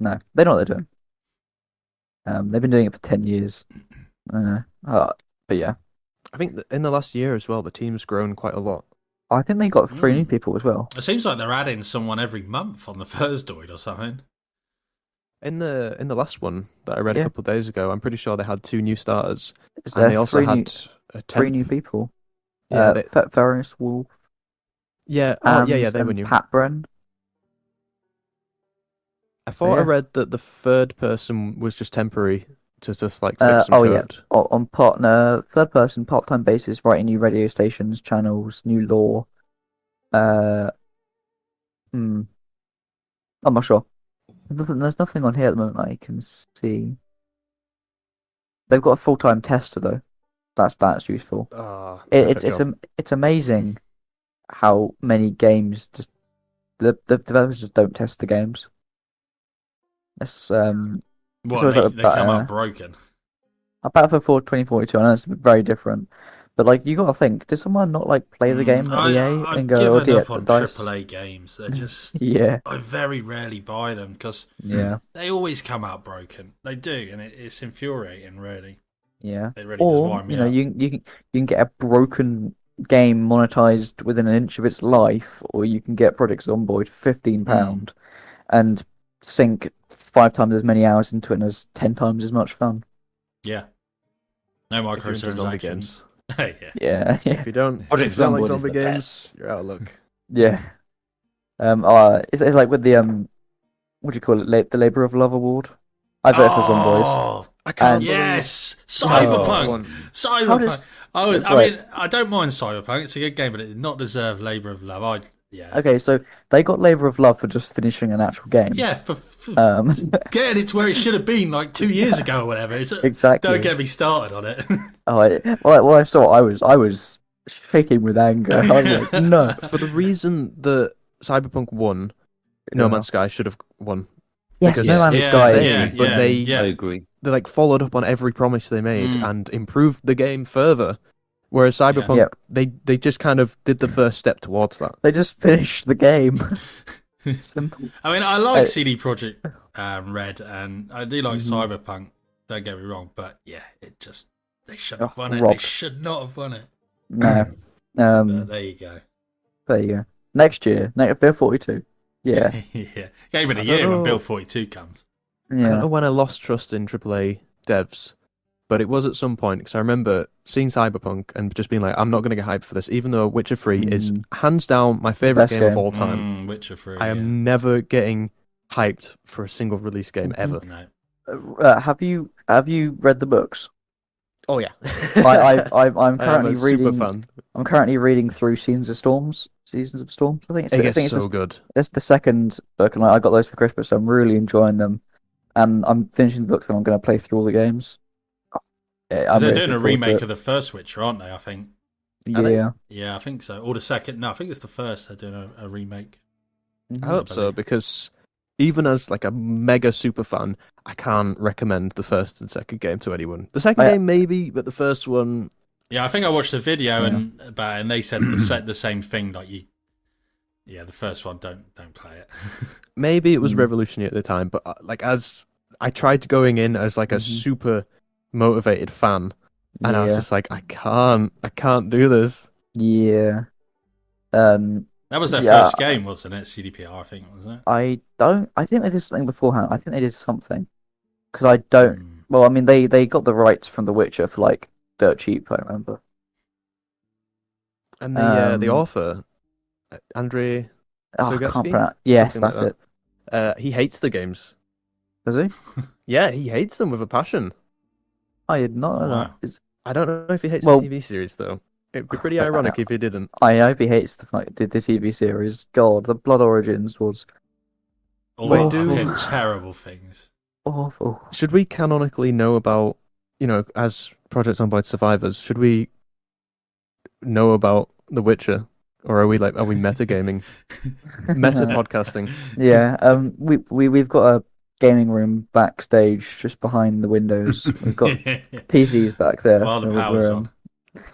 Speaker 4: No, they know what they're doing. They've been doing it for 10 years. But yeah,
Speaker 2: I think that in the last year as well, the team's grown quite a lot.
Speaker 4: I think they got 3 new people as well.
Speaker 3: It seems like they're adding someone every month on the first Doid or something.
Speaker 2: In the last one that I read a couple of days ago, I'm pretty sure they had 2 new starters,
Speaker 4: and
Speaker 2: they also had
Speaker 4: 3 new people.
Speaker 2: Yeah,
Speaker 4: Ferris Wolf.
Speaker 2: Yeah, they were new.
Speaker 4: Pat Bren.
Speaker 2: I thought I read that the third person was just temporary to just like fix some code.
Speaker 4: On third person part-time basis, writing new radio stations, channels, new lore. I'm not sure. There's nothing on here at the moment I can see. They've got a full-time tester though. That's useful. It's amazing how many games just the developers just don't test the games. It's
Speaker 3: they come out broken.
Speaker 4: Battlefield 4 2042, I know it's very different, but like you got to think, did someone not like play the game at EA and go,
Speaker 3: I've given up on AAA games. They're just I very rarely buy them because they always come out broken. They do, and it's infuriating, really.
Speaker 4: Yeah,
Speaker 3: it really does wind me up.
Speaker 4: You can get a broken game monetized within an inch of its life, or you can get Project Zomboid for £15 and sink 5 times as many hours into it and as 10 times as much fun.
Speaker 3: Yeah. No microtransactions.
Speaker 4: Yeah.
Speaker 2: If you don't like zombie games, you're out of luck.
Speaker 4: Yeah. It's like with the what do you call it? The Labour of Love Award. I voted for Zomboid.
Speaker 3: I can't. Yes, Cyberpunk. Cyberpunk. I don't mind Cyberpunk. It's a good game, but it did not deserve Labour of Love.
Speaker 4: Okay, so they got Labour of Love for just finishing an actual game.
Speaker 3: Yeah, for getting it to where it should have been like 2 years ago or whatever.
Speaker 4: Exactly.
Speaker 3: Don't get me started on it.
Speaker 4: Well, I saw it, I was shaking with anger. I was like, no.
Speaker 2: For the reason that Cyberpunk won, No Man's Sky should have won.
Speaker 4: Yes, No Man's Sky.
Speaker 2: But
Speaker 1: I agree.
Speaker 2: They like followed up on every promise they made and improved the game further. Whereas Cyberpunk, they just kind of did the first step towards that.
Speaker 4: They just finished the game. Simple.
Speaker 3: I mean, I like CD Projekt Red, and I do like Cyberpunk. Don't get me wrong, but they shouldn't have won it. They should not have won it.
Speaker 4: No.
Speaker 3: But there you go.
Speaker 4: Next year, Bill 42. Yeah.
Speaker 3: Game of the year when Bill 42 comes.
Speaker 2: Yeah. I don't know when I lost trust in AAA devs, but it was at some point, because I remember seeing Cyberpunk and just being like, I'm not going to get hyped for this, even though Witcher 3 is hands down my favourite game of all time.
Speaker 3: Witcher 3.
Speaker 2: I am never getting hyped for a single release game ever.
Speaker 3: No.
Speaker 4: Have you read the books?
Speaker 2: Oh yeah.
Speaker 4: I'm currently reading.
Speaker 2: Super fan.
Speaker 4: I'm currently reading through Seasons of Storms. I think it's
Speaker 2: so good.
Speaker 4: It's the second book, and I got those for Christmas, so I'm really enjoying them. And I'm finishing the books, and I'm going to play through all the games.
Speaker 3: They're doing a remake of the first Witcher, aren't they? I think.
Speaker 4: Yeah.
Speaker 3: Yeah, I think so. Or the second. No, I think it's the first. They're doing a remake.
Speaker 2: I hope so, because even as like a mega super fan, I can't recommend the first and second game to anyone. The second game maybe, but the first one.
Speaker 3: Yeah, I think I watched a video and they said the same thing. Like Yeah, the first one, don't play it.
Speaker 2: Maybe it was revolutionary at the time, but like as I tried going in as like a super motivated fan, and I was just like, I can't do this.
Speaker 4: Yeah.
Speaker 3: That was their first game, wasn't it? CDPR, I think, wasn't it?
Speaker 4: I think they did something beforehand. I think they did something. Because I don't... Well, I mean, they got the rights from The Witcher for, like, dirt cheap, I remember.
Speaker 2: And the author, Andrei
Speaker 4: I can't
Speaker 2: Sogetsky?
Speaker 4: pronounce... Yes,
Speaker 2: Something
Speaker 4: that's
Speaker 2: like it. He hates the games.
Speaker 4: Does he?
Speaker 2: Yeah, he hates them with a passion.
Speaker 4: I did not know
Speaker 3: Wow.
Speaker 4: that.
Speaker 2: I don't know if he hates the TV series, though. It'd be pretty ironic if he didn't.
Speaker 4: I hope he hates the TV series. God, the Blood Origins was
Speaker 3: Terrible things.
Speaker 4: awful.
Speaker 2: Should we canonically know about, as Project Zomboid survivors, should we know about The Witcher? Or are we metagaming? Meta podcasting?
Speaker 4: Yeah, we've got a gaming room backstage just behind the windows. We've got PCs back there.
Speaker 3: While the power's on.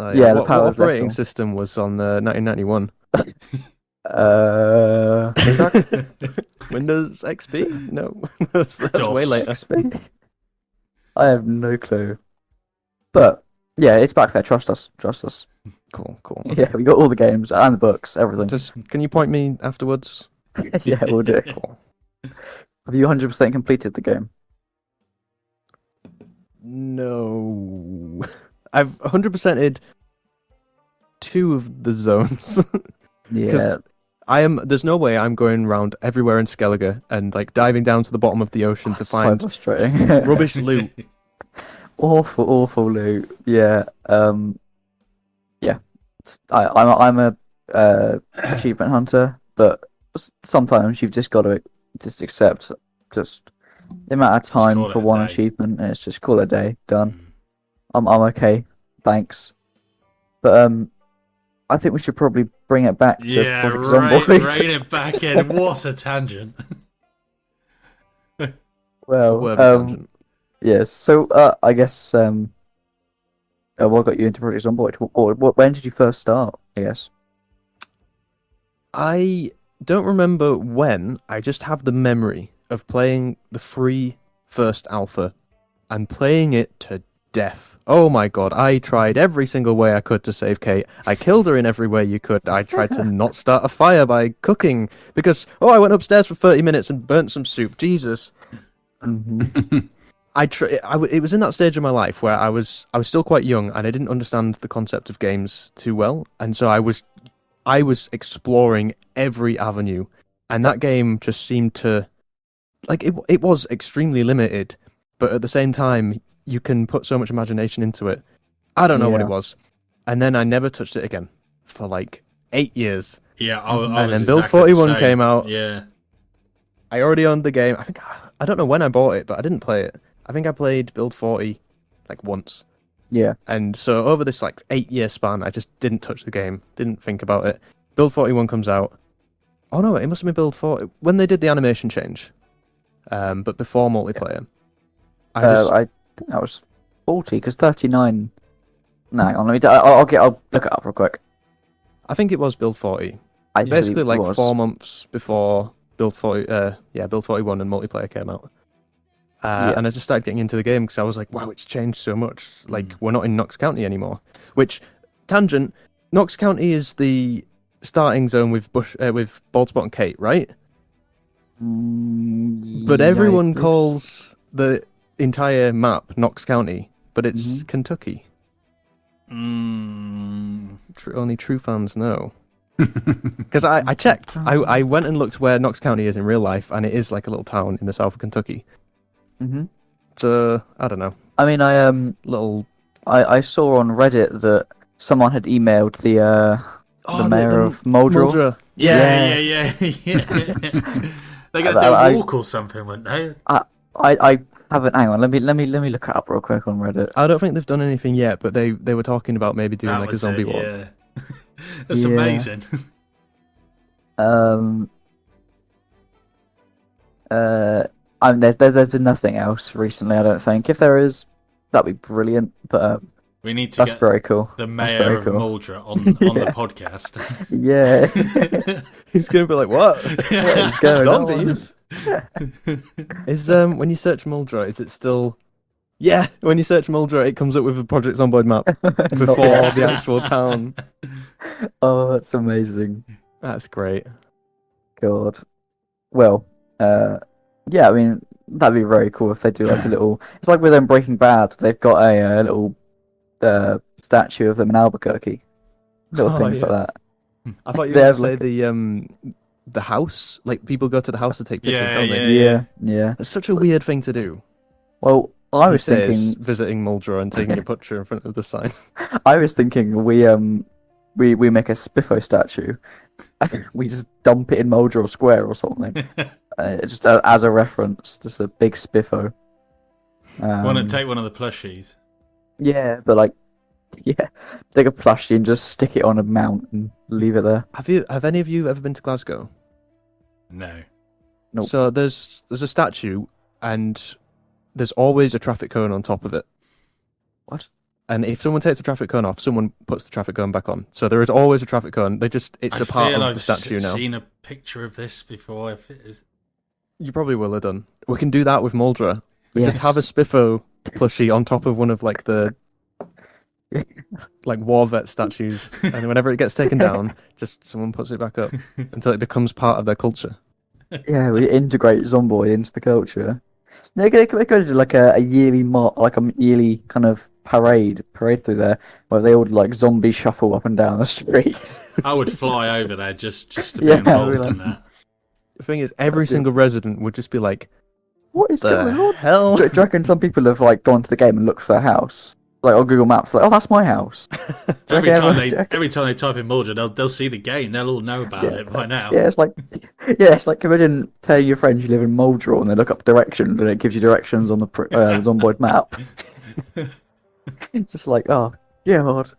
Speaker 4: Yeah, the
Speaker 2: what
Speaker 4: power's
Speaker 2: operating system was on 1991? Windows XP? No, that's way later.
Speaker 4: I have no clue. But yeah, it's back there. Trust us.
Speaker 2: Cool.
Speaker 4: Yeah, we got all the games and the books, everything.
Speaker 2: Just can you point me afterwards?
Speaker 4: Yeah, we'll do it.
Speaker 2: Cool.
Speaker 4: Have you 100% completed the game?
Speaker 2: No, I've 100%ed 2 of the zones.
Speaker 4: Yeah.
Speaker 2: There's no way I'm going around everywhere in Skellige and like diving down to the bottom of the ocean to find
Speaker 4: so frustrating.
Speaker 2: rubbish loot.
Speaker 4: Awful loot. Yeah. Yeah. I'm a achievement hunter, but sometimes you've just got to just accept just the amount of time for one achievement, and it's just call it a day. Done. I'm okay. Thanks. But I think we should probably bring it back to Project Zomboid.
Speaker 3: Rein it back in. What a tangent.
Speaker 4: Well, yes. So I guess what got you into Project Zomboid? Or when did you first start? I guess.
Speaker 2: I don't remember when. I just have the memory of playing the free first alpha and playing it to death. Oh my god, I tried every single way I could to save Kate. I killed her in every way you could. I tried to not start a fire by cooking because, I went upstairs for 30 minutes and burnt some soup. Jesus.
Speaker 4: Mm-hmm.
Speaker 2: It was in that stage of my life where I was still quite young and I didn't understand the concept of games too well. And so I was exploring every avenue. And that game just seemed to... Like, it was extremely limited, but at the same time, you can put so much imagination into it. I don't know what it was. And then I never touched it again for like 8 years.
Speaker 3: Yeah,
Speaker 2: and then Build 41 came out.
Speaker 3: Yeah.
Speaker 2: I already owned the game. I don't know when I bought it, but I didn't play it. I think I played Build 40 like once.
Speaker 4: Yeah.
Speaker 2: And so over this like 8-year span, I just didn't touch the game, didn't think about it. Build 41 comes out. Oh no, it must have been Build 40 when they did the animation change. But before multiplayer.
Speaker 4: I think that was 40 because 39. No, hang on, I'll look it up real quick.
Speaker 2: I think it was Build 40.
Speaker 4: I
Speaker 2: Basically, like
Speaker 4: was.
Speaker 2: 4 months before Build 40. Build 41 and multiplayer came out. And I just started getting into the game because I was like, wow, it's changed so much. Like, we're not in Knox County anymore. Which, tangent, Knox County is the starting zone with Baldspot and Kate, right? But everyone calls the entire map Knox County, but it's Kentucky. Only true fans know. Because I checked. I went and looked where Knox County is in real life, and it is like a little town in the south of Kentucky. So I don't know.
Speaker 4: I mean, I saw on Reddit that someone had emailed the mayor of Muldrow.
Speaker 3: Yeah. They're gonna do a walk or something, weren't they?
Speaker 4: I haven't. Hang on, let me look it up real quick on Reddit.
Speaker 2: I don't think they've done anything yet, but they were talking about maybe doing like a zombie walk.
Speaker 3: Yeah. That's amazing.
Speaker 4: There's been nothing else recently. I don't think. If there is, that'd be brilliant. But
Speaker 3: We need to
Speaker 4: That's
Speaker 3: get
Speaker 4: very cool.
Speaker 3: the
Speaker 4: That's
Speaker 3: mayor
Speaker 4: very
Speaker 3: of
Speaker 4: cool.
Speaker 3: Muldra on the podcast.
Speaker 4: Yeah.
Speaker 2: He's gonna be like, "What? What is
Speaker 4: going on?"
Speaker 2: zombies?" Is when you search Muldra, is it still? Yeah, when you search Muldra, it comes up with a Project Zomboid map before
Speaker 4: Not
Speaker 2: the
Speaker 4: yet.
Speaker 2: actual town.
Speaker 4: Oh, that's amazing.
Speaker 2: That's great.
Speaker 4: God. Well, yeah, I mean, that'd be very cool if they do like a little. It's like with them Breaking Bad. They've got a little statue of them in Albuquerque. Little
Speaker 2: Oh,
Speaker 4: things
Speaker 2: yeah.
Speaker 4: like that.
Speaker 2: I thought you
Speaker 4: They
Speaker 2: were
Speaker 4: have,
Speaker 2: going to say the house. Like people go to the house to take pictures,
Speaker 3: Yeah,
Speaker 2: don't they?
Speaker 3: yeah.
Speaker 4: Yeah.
Speaker 2: It's such a weird thing to do.
Speaker 4: Well, I was
Speaker 2: These days,
Speaker 4: thinking.
Speaker 2: visiting Muldra and taking a picture in front of the sign.
Speaker 4: I was thinking we make a Spiffo statue. We just dump it in Moldril Square or something. Just as a reference, just a big Spiffo.
Speaker 3: Want to take one of the plushies?
Speaker 4: Yeah, but like, yeah, take a plushie and just stick it on a mount and leave it there.
Speaker 2: Have any of you ever been to Glasgow?
Speaker 3: No.
Speaker 4: Nope.
Speaker 2: So there's a statue and there's always a traffic cone on top of it.
Speaker 4: What?
Speaker 2: And if someone takes the traffic cone off, someone puts the traffic cone back on. So there is always a traffic cone. It's
Speaker 3: I
Speaker 2: a part
Speaker 3: feel
Speaker 2: of
Speaker 3: I've
Speaker 2: the statue now.
Speaker 3: seen a picture of this before. If it is...
Speaker 2: You probably will have done. We can do that with Muldra. We
Speaker 4: Yes.
Speaker 2: just have a Spiffo plushie on top of one of like the like war vet statues, and whenever it gets taken down, just someone puts it back up until it becomes part of their culture.
Speaker 4: Yeah, we integrate Zomboid into the culture. They could do like a yearly like a yearly kind of parade through there, where they all like zombie shuffle up and down the streets.
Speaker 3: I would fly over there just to be
Speaker 4: Yeah,
Speaker 3: involved
Speaker 4: really.
Speaker 3: in that.
Speaker 2: The thing is, every single resident would just be like,
Speaker 4: What is going
Speaker 2: "The
Speaker 4: on?
Speaker 2: hell?"
Speaker 4: Do you reckon some people have like gone to the game and looked for their house, like on Google Maps, like, oh, that's my house. Do you
Speaker 3: Every
Speaker 4: reckon
Speaker 3: time
Speaker 4: everyone-
Speaker 3: every time they type in Muldra, they'll see the game. They'll all know about it by now.
Speaker 4: Yeah, it's like imagine telling your friends you live in Moldril and they look up directions and it gives you directions on the Zomboid map. It's just like, oh, yeah, Lord.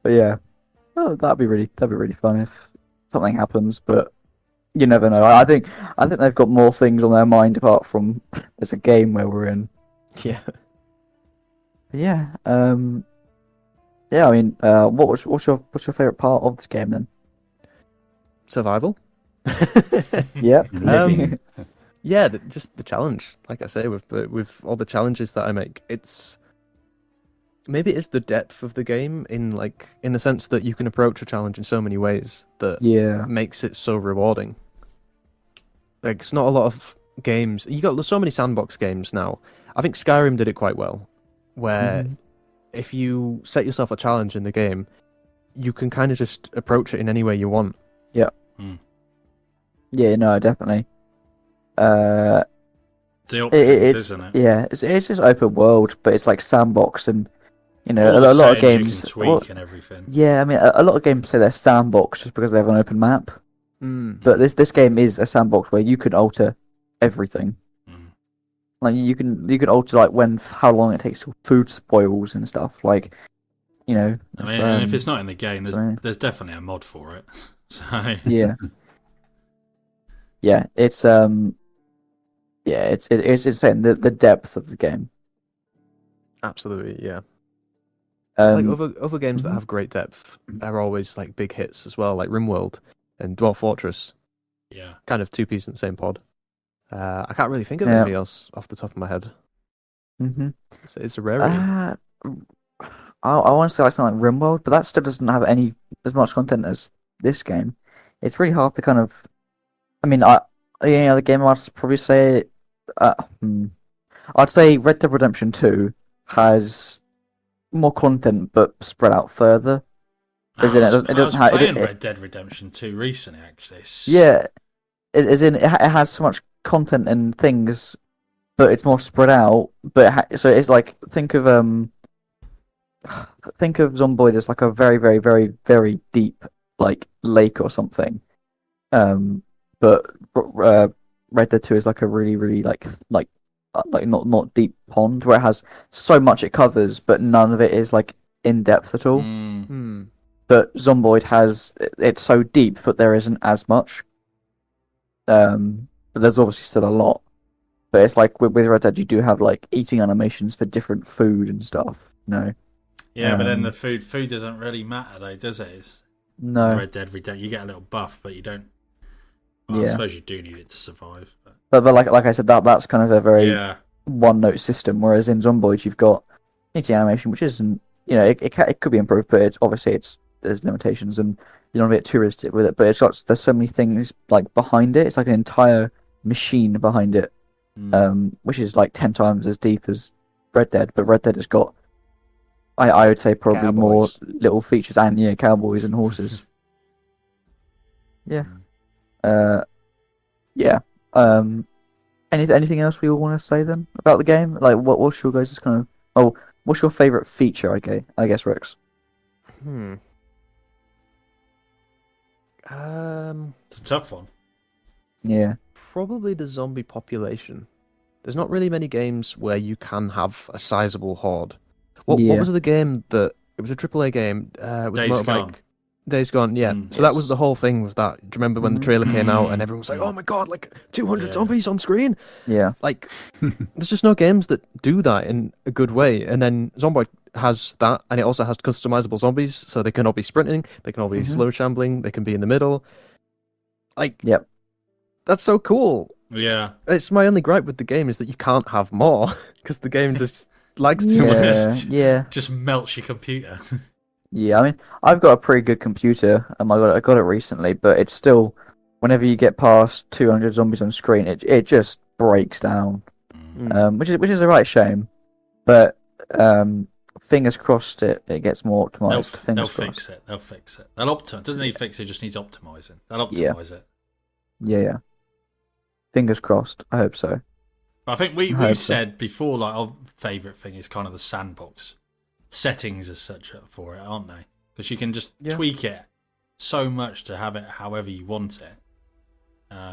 Speaker 4: But yeah, oh, that'd be really fun if something happens. But you never know. I think they've got more things on their mind apart from there's a game where we're in.
Speaker 2: Yeah.
Speaker 4: But yeah, yeah. I mean, what's your favorite part of this game then?
Speaker 2: Survival.
Speaker 4: Yeah.
Speaker 2: Yeah, just the challenge. Like I say, with all the challenges that I make, it's the depth of the game in the sense that you can approach a challenge in so many ways that
Speaker 4: Yeah.
Speaker 2: makes it so rewarding. Like, it's not a lot of games. You got so many sandbox games now. I think Skyrim did it quite well, where if you set yourself a challenge in the game, you can kind of just approach it in any way you want.
Speaker 4: Yeah. No, definitely.
Speaker 3: The options,
Speaker 4: It's
Speaker 3: isn't it?
Speaker 4: yeah. It's just open world, but it's like sandbox, and you know,
Speaker 3: All the
Speaker 4: a lot of
Speaker 3: settings
Speaker 4: games.
Speaker 3: you can tweak and everything.
Speaker 4: Yeah, I mean, a lot of games say they're sandbox just because they have an open map. But this game is a sandbox where you can alter everything.
Speaker 3: Mm.
Speaker 4: Like you can alter like how long it takes till food spoils and stuff. Like, you know.
Speaker 3: I mean, and if it's not in the game,
Speaker 4: sorry.
Speaker 3: there's definitely a mod for it. So
Speaker 4: Yeah. Yeah, it's saying the depth of the game.
Speaker 2: Absolutely, yeah.
Speaker 4: Um,
Speaker 2: Like other games that have great depth are always like big hits as well, like RimWorld and Dwarf Fortress.
Speaker 3: yeah,
Speaker 2: Kind of two pieces in the same pod. I can't really think of
Speaker 4: Yeah.
Speaker 2: anything else off the top of my head.
Speaker 4: mhm.
Speaker 2: It's a rarity.
Speaker 4: I want to say like something like RimWorld, but that still doesn't have as much content as this game. It's really hard to kind of. I mean, the game I'd probably say, I'd say Red Dead Redemption 2 has more content but spread out further. As in,
Speaker 3: I
Speaker 4: it
Speaker 3: was
Speaker 4: doesn't have.
Speaker 3: playing Red Dead Redemption 2 recently, actually.
Speaker 4: Yeah, as in it has so much content and things, but it's more spread out. But so it's like think of Zomboid as like a very, very, very, very deep like lake or something. But Red Dead 2 is like a really, really like not deep pond where it has so much it covers, but none of it is like in depth at all.
Speaker 3: Mm.
Speaker 4: But Zomboid it's so deep, but there isn't as much. But there's obviously still a lot. But it's like with Red Dead, you do have like eating animations for different food and stuff. You know.
Speaker 3: Yeah, but then the food doesn't really matter, though, does it? It's
Speaker 4: No.
Speaker 3: Red Dead Redemption. You get a little buff, but you don't. Well, I suppose you do need it to survive.
Speaker 4: But like I said, that's kind of a very
Speaker 3: Yeah.
Speaker 4: one-note system. Whereas in Zomboid, you've got eating animation, which isn't, it could be improved, but there's limitations, and you're not a bit touristic with it. But there's so many things like behind it. It's like an entire machine behind it, which is like 10 times as deep as Red Dead. But Red Dead has got, I would say, probably
Speaker 2: Cowboys.
Speaker 4: more little features, and cowboys and horses. Yeah. Yeah. Anything else we all want to say then about the game? Like, what's your guys' kind of? What's your favorite feature? Okay, I guess Rex.
Speaker 3: It's a tough one.
Speaker 4: Yeah.
Speaker 2: Probably the zombie population. There's not really many games where you can have a sizable horde. What was the game that it was a AAA game? With
Speaker 3: Days
Speaker 2: motorbike.
Speaker 3: Gone.
Speaker 2: Days Gone, yeah. So that was the whole thing. Was that? Do you remember when the trailer came out and everyone was like, "Oh my god, like 200 zombies on screen"?
Speaker 4: Yeah.
Speaker 2: Like, there's just no games that do that in a good way. And then Zomboid has that, and it also has customizable zombies, so they can all be sprinting, they can all be slow shambling, they can be in the middle. Like,
Speaker 4: yep,
Speaker 2: that's so cool.
Speaker 3: Yeah,
Speaker 2: it's my only gripe with the game is that you can't have more because the game just likes too much.
Speaker 4: Yeah,
Speaker 3: just melts your computer.
Speaker 4: Yeah, I mean, I've got a pretty good computer. I got it recently, but it's still, whenever you get past 200 zombies on screen, it just breaks down, which is a right shame. But fingers crossed, it gets more optimized.
Speaker 3: They'll fix it. They'll fix it. They'll optimize. It doesn't need fix it. It just needs optimizing. They'll optimize it.
Speaker 4: Yeah. Fingers crossed. I hope so.
Speaker 3: I think we've said before, like, our favourite thing is kind of the sandbox settings as such for it, aren't they? Because you can just tweak it so much to have it however you want it.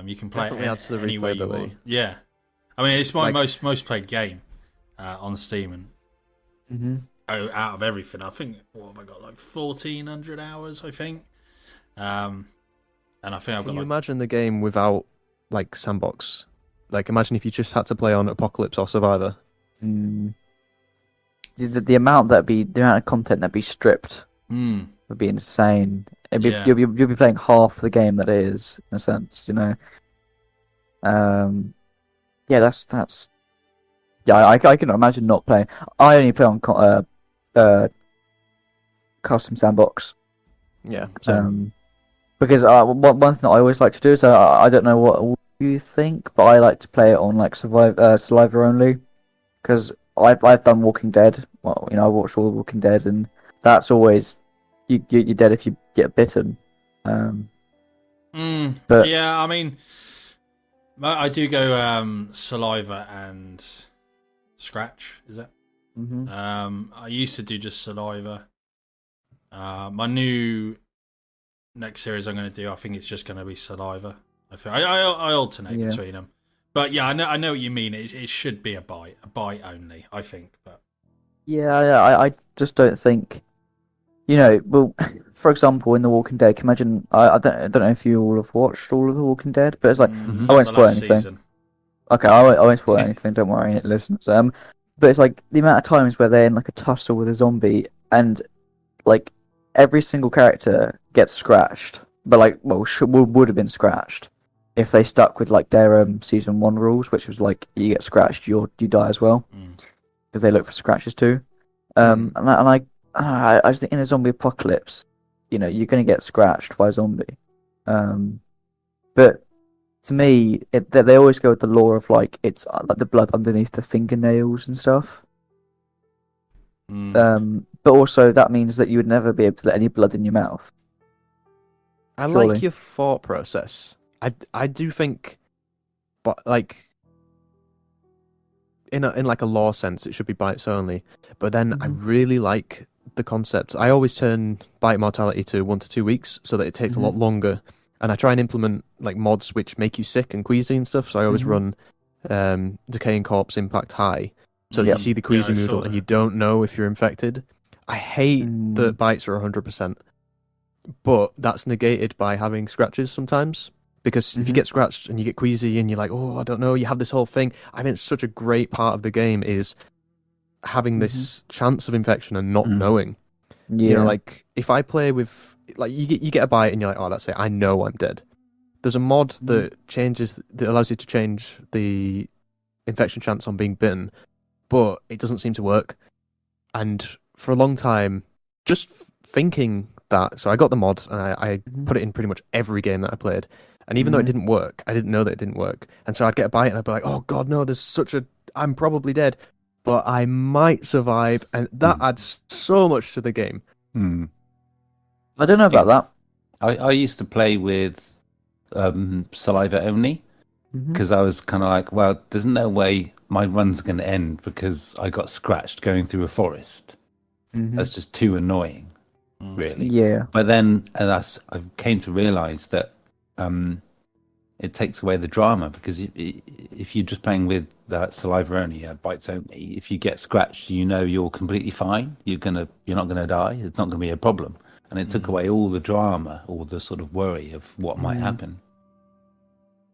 Speaker 3: You can play
Speaker 2: Definitely
Speaker 3: it any way you want. Yeah, I mean, it's my most played game on Steam, and out of everything, I think what have I got, like 1,400 hours, I think. And I think I've got.
Speaker 2: Can you imagine the game without like sandbox? Like, imagine if you just had to play on Apocalypse or Survivor.
Speaker 4: The amount of content that'd be stripped would be insane. You'll be playing half the game that it is, in a sense, you know. Yeah, that's. Yeah, I can imagine not playing. I only play on custom sandbox.
Speaker 2: Yeah.
Speaker 4: Because one thing that I always like to do is I don't know what you think, but I like to play it on like Survivor only, because I've done Walking Dead. Well, I watched all the Walking Dead, and that's always you're dead if you get bitten.
Speaker 3: But yeah, I mean, I do go Saliva and Scratch. Is it? I used to do just Saliva. My new next series I'm going to do, I think it's just going to be Saliva. I alternate between them. But yeah, I know what you mean. It should be a bite only, I think. But
Speaker 4: I just don't think, well, for example, in The Walking Dead, imagine, I don't know if you all have watched all of The Walking Dead, but it's like, I won't spoil anything.
Speaker 3: Season.
Speaker 4: Okay, I won't spoil anything, don't worry, listeners. But it's like the amount of times where they're in like a tussle with a zombie, and like every single character gets scratched, but like, would have been scratched if they stuck with like their season 1 rules, which was like, you get scratched, you die as well, because they look for scratches too. And I just think in a zombie apocalypse, you're going to get scratched by a zombie. But to me, they always go with the lore of like, it's like the blood underneath the fingernails and stuff. But also that means that you would never be able to let any blood in your mouth.
Speaker 2: I like your thought process. I do think, but like in like a lore sense, it should be bites only. But then I really like the concept. I always turn bite mortality to 1 to 2 weeks so that it takes a lot longer. And I try and implement like mods which make you sick and queasy and stuff. So I always run Decaying Corpse Impact high, so that you see the queasy noodle and you don't know if you're infected. I hate that bites are 100%, but that's negated by having scratches sometimes. Because if you get scratched and you get queasy and you're like, oh, I don't know, you have this whole thing. I think it's such a great part of the game is having this chance of infection and not knowing.
Speaker 4: Yeah.
Speaker 2: You know, like if I play with, like, you get a bite and you're like, oh, that's it, I know I'm dead. There's a mod that allows you to change the infection chance on being bitten, but it doesn't seem to work. And for a long time, just thinking that, so I got the mod and I put it in pretty much every game that I played. And even though it didn't work, I didn't know that it didn't work. And so I'd get a bite and I'd be like, oh God, no, I'm probably dead, but I might survive. And that adds so much to the game.
Speaker 4: I don't know about that.
Speaker 1: I used to play with saliva only because I was kind of like, well, there's no way my run's going to end because I got scratched going through a forest. That's just too annoying, really.
Speaker 4: Yeah.
Speaker 1: But then I came to realise that it takes away the drama, because if you're just playing with saliva only, bites only, if you get scratched, you know you're completely fine. You're not gonna die. It's not gonna be a problem. And it took away all the drama, all the sort of worry of what might happen.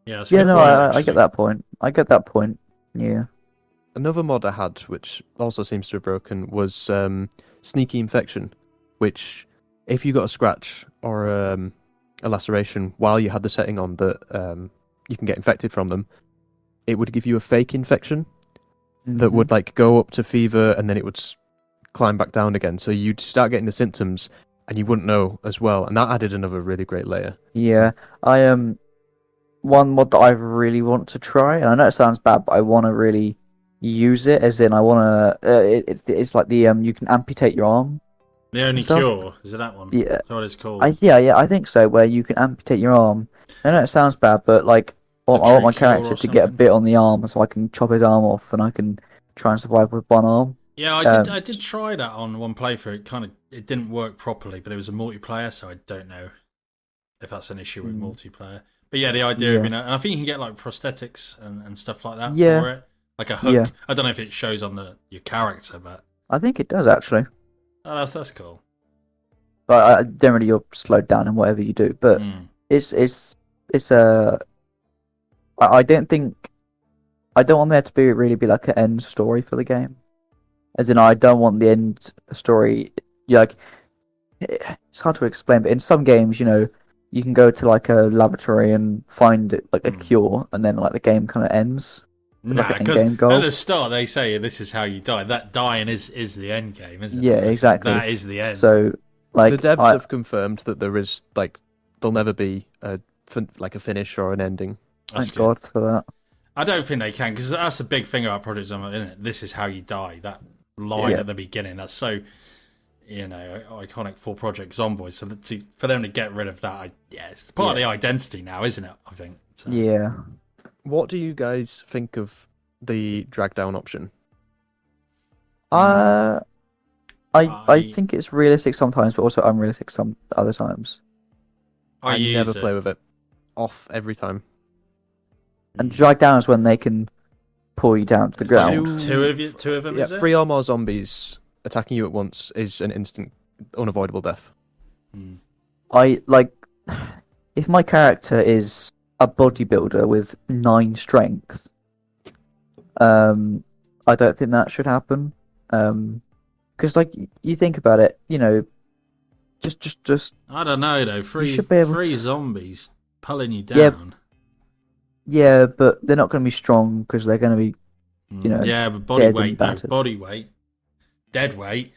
Speaker 3: Yeah,
Speaker 4: I get that point. Yeah.
Speaker 2: Another mod I had, which also seems to have broken, was Sneaky Infection, which if you got a scratch or a laceration while you had the setting on that you can get infected from them, it would give you a fake infection that would like go up to fever and then it would climb back down again. So you'd start getting the symptoms and you wouldn't know as well. And that added another really great layer.
Speaker 4: Yeah. One mod that I really want to try, and I know it sounds bad, but I want to really use it, as in I want to, it's like the, you can amputate your arm.
Speaker 3: The Only Cure, is it that one?
Speaker 4: Yeah.
Speaker 3: That's what it's called.
Speaker 4: I think so, where you can amputate your arm. I know it sounds bad, but like, I want my character to get a bit on the arm so I can chop his arm off and I can try and survive with one arm.
Speaker 3: Yeah, I did try that on one playthrough. It didn't work properly, but it was a multiplayer, so I don't know if that's an issue with multiplayer. But yeah, the idea of, and I think you can get like prosthetics and stuff like that for it. Like a hook. Yeah. I don't know if it shows on your character, but
Speaker 4: I think it does actually.
Speaker 3: Oh, that's cool.
Speaker 4: But generally you're slowed down in whatever you do. But it's I don't want there to really be like an end story for the game. As in, I don't want the end story. Like, it's hard to explain, but in some games, you can go to like a laboratory and find like a cure, and then like the game kind of ends.
Speaker 3: Nah, because at the start they say this is how you die. That dying is the end game, isn't it?
Speaker 4: Yeah, exactly.
Speaker 3: That is the end.
Speaker 4: So, like,
Speaker 2: the devs have confirmed that there'll never be a finish or an ending.
Speaker 4: Thank God for that.
Speaker 3: I don't think they can, because that's the big thing about Project Zomboid, isn't it? This is how you die. That line at the beginning, that's so, iconic for Project Zomboid. So for them to get rid of that, it's part of the identity now, isn't it? I think. So.
Speaker 4: Yeah.
Speaker 2: What do you guys think of the drag down option?
Speaker 4: I think it's realistic sometimes, but also unrealistic some other times.
Speaker 2: I never play with it. Off every time.
Speaker 4: And drag down is when they can pull you down to the ground.
Speaker 3: Two of them.
Speaker 2: Yeah,
Speaker 3: is it?
Speaker 2: 3 or more zombies attacking you at once is an instant, unavoidable death.
Speaker 4: If my character is a bodybuilder with 9 strength, I don't think that should happen. Because you think about it, just.
Speaker 3: I don't know though. Three zombies pulling you down.
Speaker 4: Yeah. Yeah, but they're not going to be strong because they're going to be,
Speaker 3: Yeah, but body weight, dead weight.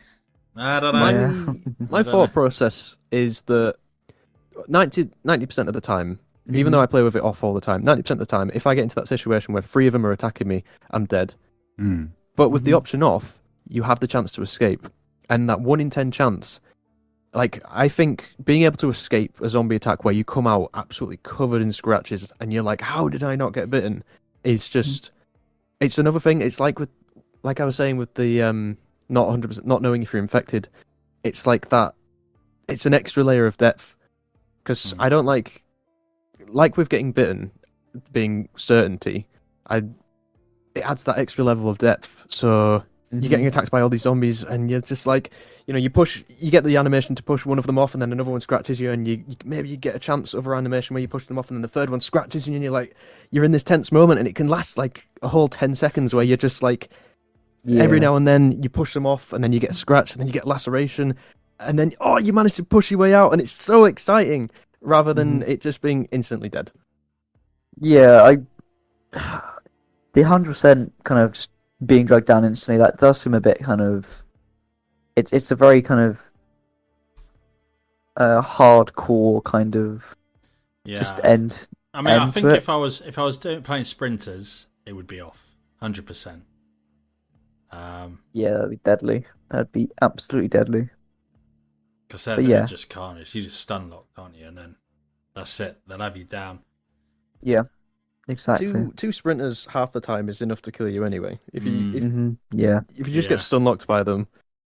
Speaker 3: I don't know.
Speaker 2: My thought process is that 90% of the time, even though I play with it off all the time, 90% of the time, if I get into that situation where 3 of them are attacking me, I'm dead. But with the option off, you have the chance to escape, and that 1 in 10 chance. Like, I think being able to escape a zombie attack where you come out absolutely covered in scratches and you're like, how did I not get bitten? Is just, it's another thing. It's like I was saying with the not 100%, not knowing if you're infected. It's like that. It's an extra layer of depth. Because I don't like with getting bitten, being certainty, it adds that extra level of depth. So you're getting attacked by all these zombies and you're just like, you get the animation to push one of them off and then another one scratches you, and maybe you get a chance of animation where you push them off and then the third one scratches you, and you're in this tense moment, and it can last like a whole 10 seconds where you're just like, every
Speaker 4: Yeah.
Speaker 2: now and then you push them off, and then you get scratched, and then you get laceration, and then you manage to push your way out, and it's so exciting, rather than it just being instantly dead.
Speaker 4: Yeah, the 100% kind of just being dragged down instantly, that does seem a bit kind of, it's a very kind of hardcore kind of
Speaker 3: Yeah.
Speaker 4: just end.
Speaker 3: I mean, I
Speaker 4: end
Speaker 3: think
Speaker 4: to it.
Speaker 3: if I was playing sprinters, it would be off 100%.
Speaker 4: Yeah, that'd be deadly. That'd be absolutely deadly.
Speaker 3: Because
Speaker 4: But
Speaker 3: they're
Speaker 4: yeah.
Speaker 3: just carnage. You just stun lock, aren't you? And then that's it. They'll have you down.
Speaker 4: Yeah, exactly.
Speaker 2: Two sprinters half the time is enough to kill you anyway. If you
Speaker 4: Yeah.
Speaker 2: if you just
Speaker 3: Yeah.
Speaker 2: get stun locked by them,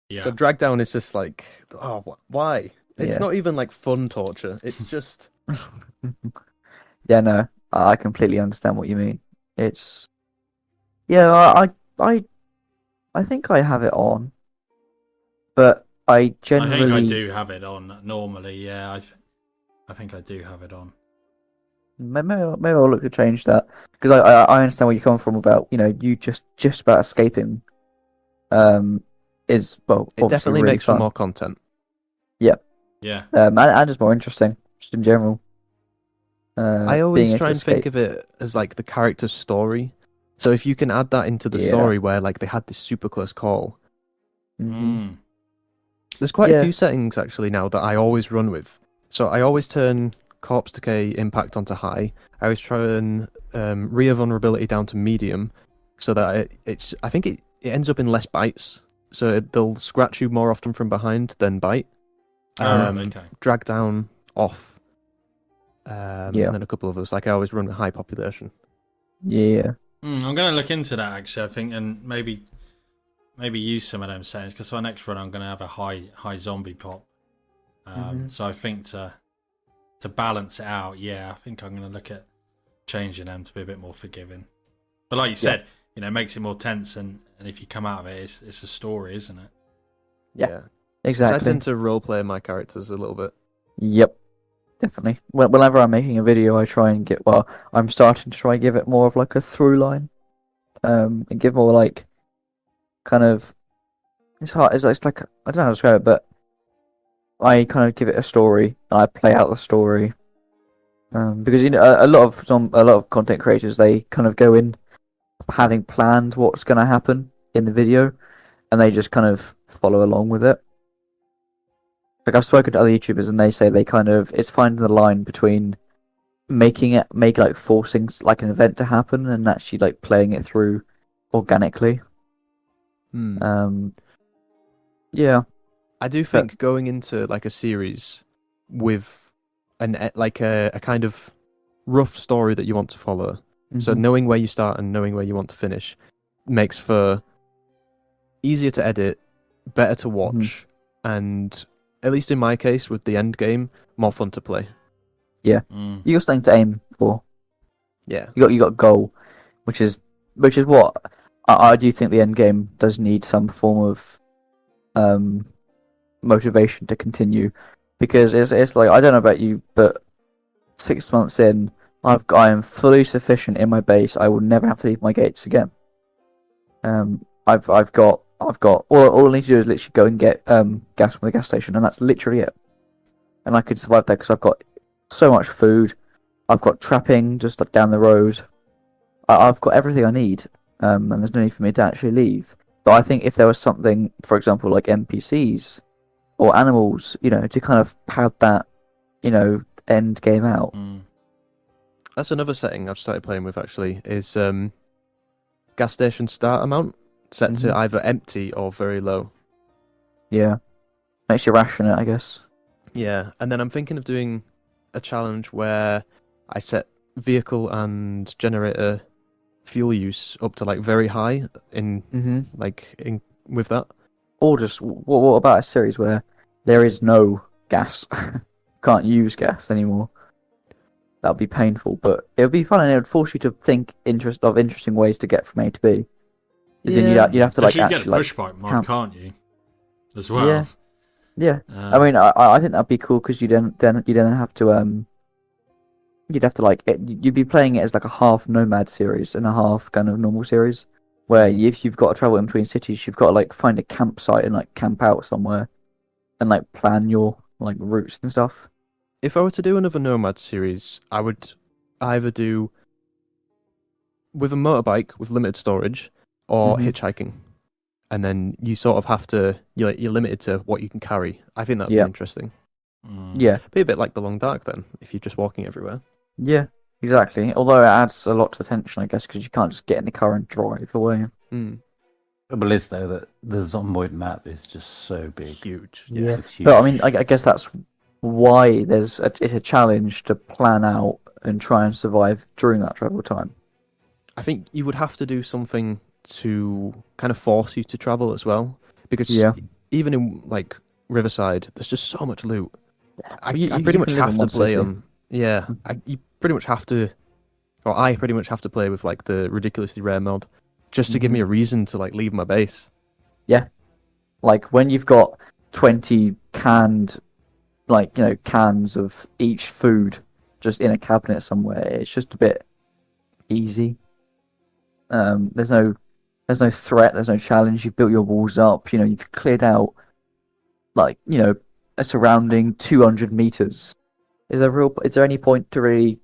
Speaker 3: Yeah.
Speaker 2: so drag down is just like, why? It's
Speaker 4: Yeah.
Speaker 2: not even like fun torture. It's just
Speaker 4: Yeah, no, I completely understand what you mean. It's yeah, I think I have it on, but I generally
Speaker 3: I think I do have it on normally. Yeah, I think I do have it on.
Speaker 4: maybe I'll look to change that because I understand where you're coming from about you just about escaping. Is well,
Speaker 2: it
Speaker 4: obviously
Speaker 2: definitely
Speaker 4: really
Speaker 2: makes for
Speaker 4: fun.
Speaker 2: more content.
Speaker 3: Yeah.
Speaker 4: And just more interesting, just in general.
Speaker 2: I always
Speaker 4: being able
Speaker 2: try
Speaker 4: to
Speaker 2: and think
Speaker 4: escape.
Speaker 2: of it as like the character's story. So if you can add that into the
Speaker 4: Yeah.
Speaker 2: story where like they had this super close call,
Speaker 3: Mm.
Speaker 2: there's quite
Speaker 4: Yeah.
Speaker 2: a few settings actually now that I always run with. So I always turn corpse decay impact onto high. I always turn rear vulnerability down to medium, so that I think it ends up in less bites. So they'll scratch you more often from behind than bite.
Speaker 3: Okay.
Speaker 2: Drag down off.
Speaker 4: Yeah.
Speaker 2: And then a couple of others. Like I always run with high population.
Speaker 4: Yeah.
Speaker 3: I'm going to look into that actually. I think, and maybe use some of them settings because for next run I'm going to have a high zombie pop. So I think to balance it out, I think I'm going to look at changing them to be a bit more forgiving. But like you said, it makes it more tense, and if you come out of it, it's a story, isn't it?
Speaker 4: Yeah.
Speaker 2: 'Cause
Speaker 4: Exactly.
Speaker 2: I tend to roleplay my characters a little bit.
Speaker 4: Yep, definitely. Whenever I'm making a video, I try and I'm starting to try and give it more of like a through line, and give more like kind of. It's hard. It's like I don't know how to describe it, but I kind of give it a story and I play out the story. Because a lot of content creators, they kind of go in having planned what's going to happen in the video, and they just kind of follow along with it. Like I've spoken to other YouTubers and they say it's finding the line between making like forcing like an event to happen and actually like playing it through organically. Yeah.
Speaker 2: I do think going into like a series with a kind of rough story that you want to follow, so knowing where you start and knowing where you want to finish, makes for easier to edit, better to watch, and at least in my case with the end game, more fun to play.
Speaker 4: Yeah, you got something to aim for.
Speaker 2: Yeah,
Speaker 4: you got a goal, which is what I do think the end game does need some form of motivation to continue, because it's like I don't know about you, but 6 months in, I am fully sufficient in my base. I will never have to leave my gates again. I've got all I need to do is literally go and get gas from the gas station, and that's literally it. And I could survive there because I've got so much food. I've got trapping just like down the road. I've got everything I need, and there's no need for me to actually leave. But I think if there was something, for example, like NPCs or animals, to kind of pad that, end game out.
Speaker 2: That's another setting I've started playing with actually, is gas station start amount set to either empty or very low.
Speaker 4: Yeah. Makes you ration it, I guess.
Speaker 2: Yeah, and then I'm thinking of doing a challenge where I set vehicle and generator fuel use up to like very high with that.
Speaker 4: Or just what about a series where there is no gas? Can't use gas anymore. That would be painful, but it would be fun, and it would force you to think interesting ways to get from A to B. As in, you'd have to like
Speaker 3: you
Speaker 4: actually
Speaker 3: get a push bike mod,
Speaker 4: count.
Speaker 3: can't you? As well.
Speaker 4: Yeah. I mean, I think that'd be cool because you then have to you'd have to you'd be playing it as like a half nomad series and a half kind of normal series, where if you've got to travel in between cities, you've got to like find a campsite and like camp out somewhere, and like plan your like routes and stuff.
Speaker 2: If I were to do another Nomad series, I would either do with a motorbike with limited storage or hitchhiking, and then you sort of have to you're limited to what you can carry. I think that'd be interesting.
Speaker 4: Yeah,
Speaker 2: Be a bit like The Long Dark then, if you're just walking everywhere.
Speaker 4: yeah, exactly. Although it adds a lot to tension, I guess, because you can't just get in the car and drive away.
Speaker 2: Mm.
Speaker 1: The trouble is, though, that the Zomboid map is just so big.
Speaker 2: Huge.
Speaker 4: Yeah,
Speaker 1: It's huge.
Speaker 4: but I mean, I guess that's why it's a challenge to plan out and try and survive during that travel time.
Speaker 2: I think you would have to do something to kind of force you to travel as well, because even in like Riverside, there's just so much loot. I pretty much have to play on. Yeah, you pretty much have to, or I pretty much have to play with like the ridiculously rare mod, just to give me a reason to like leave my base.
Speaker 4: Yeah, like when you've got 20 canned, like cans of each food just in a cabinet somewhere, it's just a bit easy. There's no threat, there's no challenge. You've built your walls up. You've cleared out like a surrounding 200 meters. Is there any point to really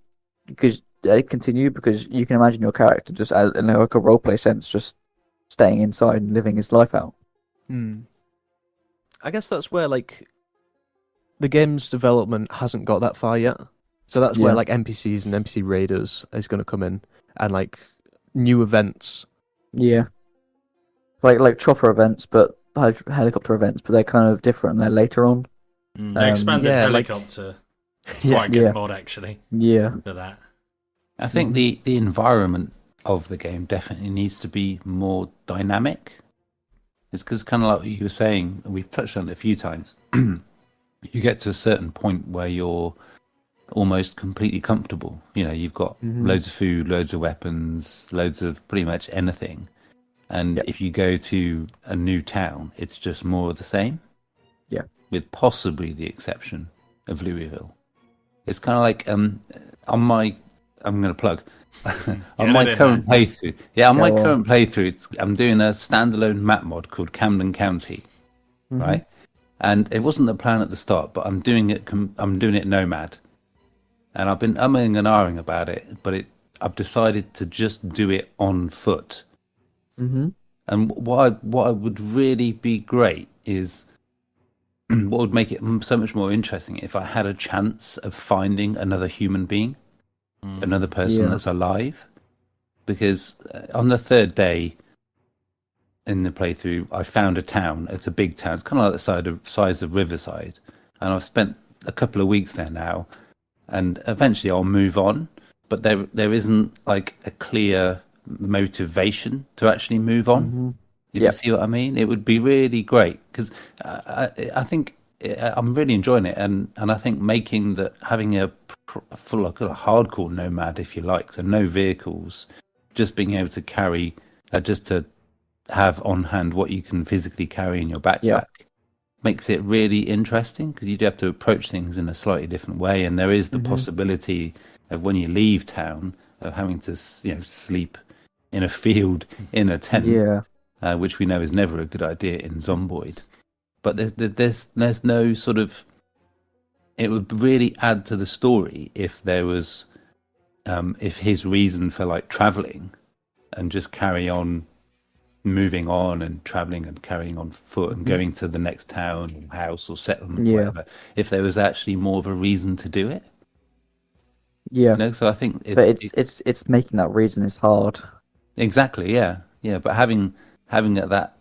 Speaker 4: continue? Because you can imagine your character just in like a roleplay sense, just staying inside and living his life out.
Speaker 2: I guess that's where like the game's development hasn't got that far yet. So that's where like NPCs and NPC raiders is going to come in, and like new events. Yeah,
Speaker 4: like chopper events, but helicopter events, but they're kind of different. They're later on.
Speaker 3: They expanded helicopter. Quite a good mod, actually.
Speaker 4: Yeah.
Speaker 3: For that.
Speaker 1: I think the environment of the game definitely needs to be more dynamic. It's because kind of like what you were saying, and we've touched on it a few times. You get to a certain point where you're almost completely comfortable. You've got loads of food, loads of weapons, loads of pretty much anything. And if you go to a new town, it's just more of the same.
Speaker 4: Yeah.
Speaker 1: With possibly the exception of Louisville. It's kind of like on my, I'm going to plug, on my current playthrough. Yeah, on my current playthrough, I'm doing a standalone map mod called Camden County, right? And it wasn't the plan at the start, but I'm doing it Nomad. And I've been umming and ahhing about it, but I've decided to just do it on foot. And what would really be great is, what would make it so much more interesting if I had a chance of finding another human being, another person that's alive. Because on the third day in the playthrough, I found a town. It's a big town. It's kind of like the size of Riverside. And I've spent a couple of weeks there now. And eventually I'll move on. But there isn't like a clear motivation to actually move on. You see what I mean? It would be really great because I think I'm really enjoying it, and I think having a full like a hardcore nomad, if you like, so no vehicles, just being able to carry, just to have on hand what you can physically carry in your backpack, makes it really interesting because you do have to approach things in a slightly different way, and there is the possibility of when you leave town of having to sleep in a field in a tent. Which we know is never a good idea in Zomboid. But there's no sort of... It would really add to the story if there was... if his reason for like travelling and just carry on moving on and travelling and carrying on foot and going to the next town or house or settlement or whatever, if there was actually more of a reason to do it. So I think...
Speaker 4: it's making that reason is hard.
Speaker 1: Exactly, yeah. But having that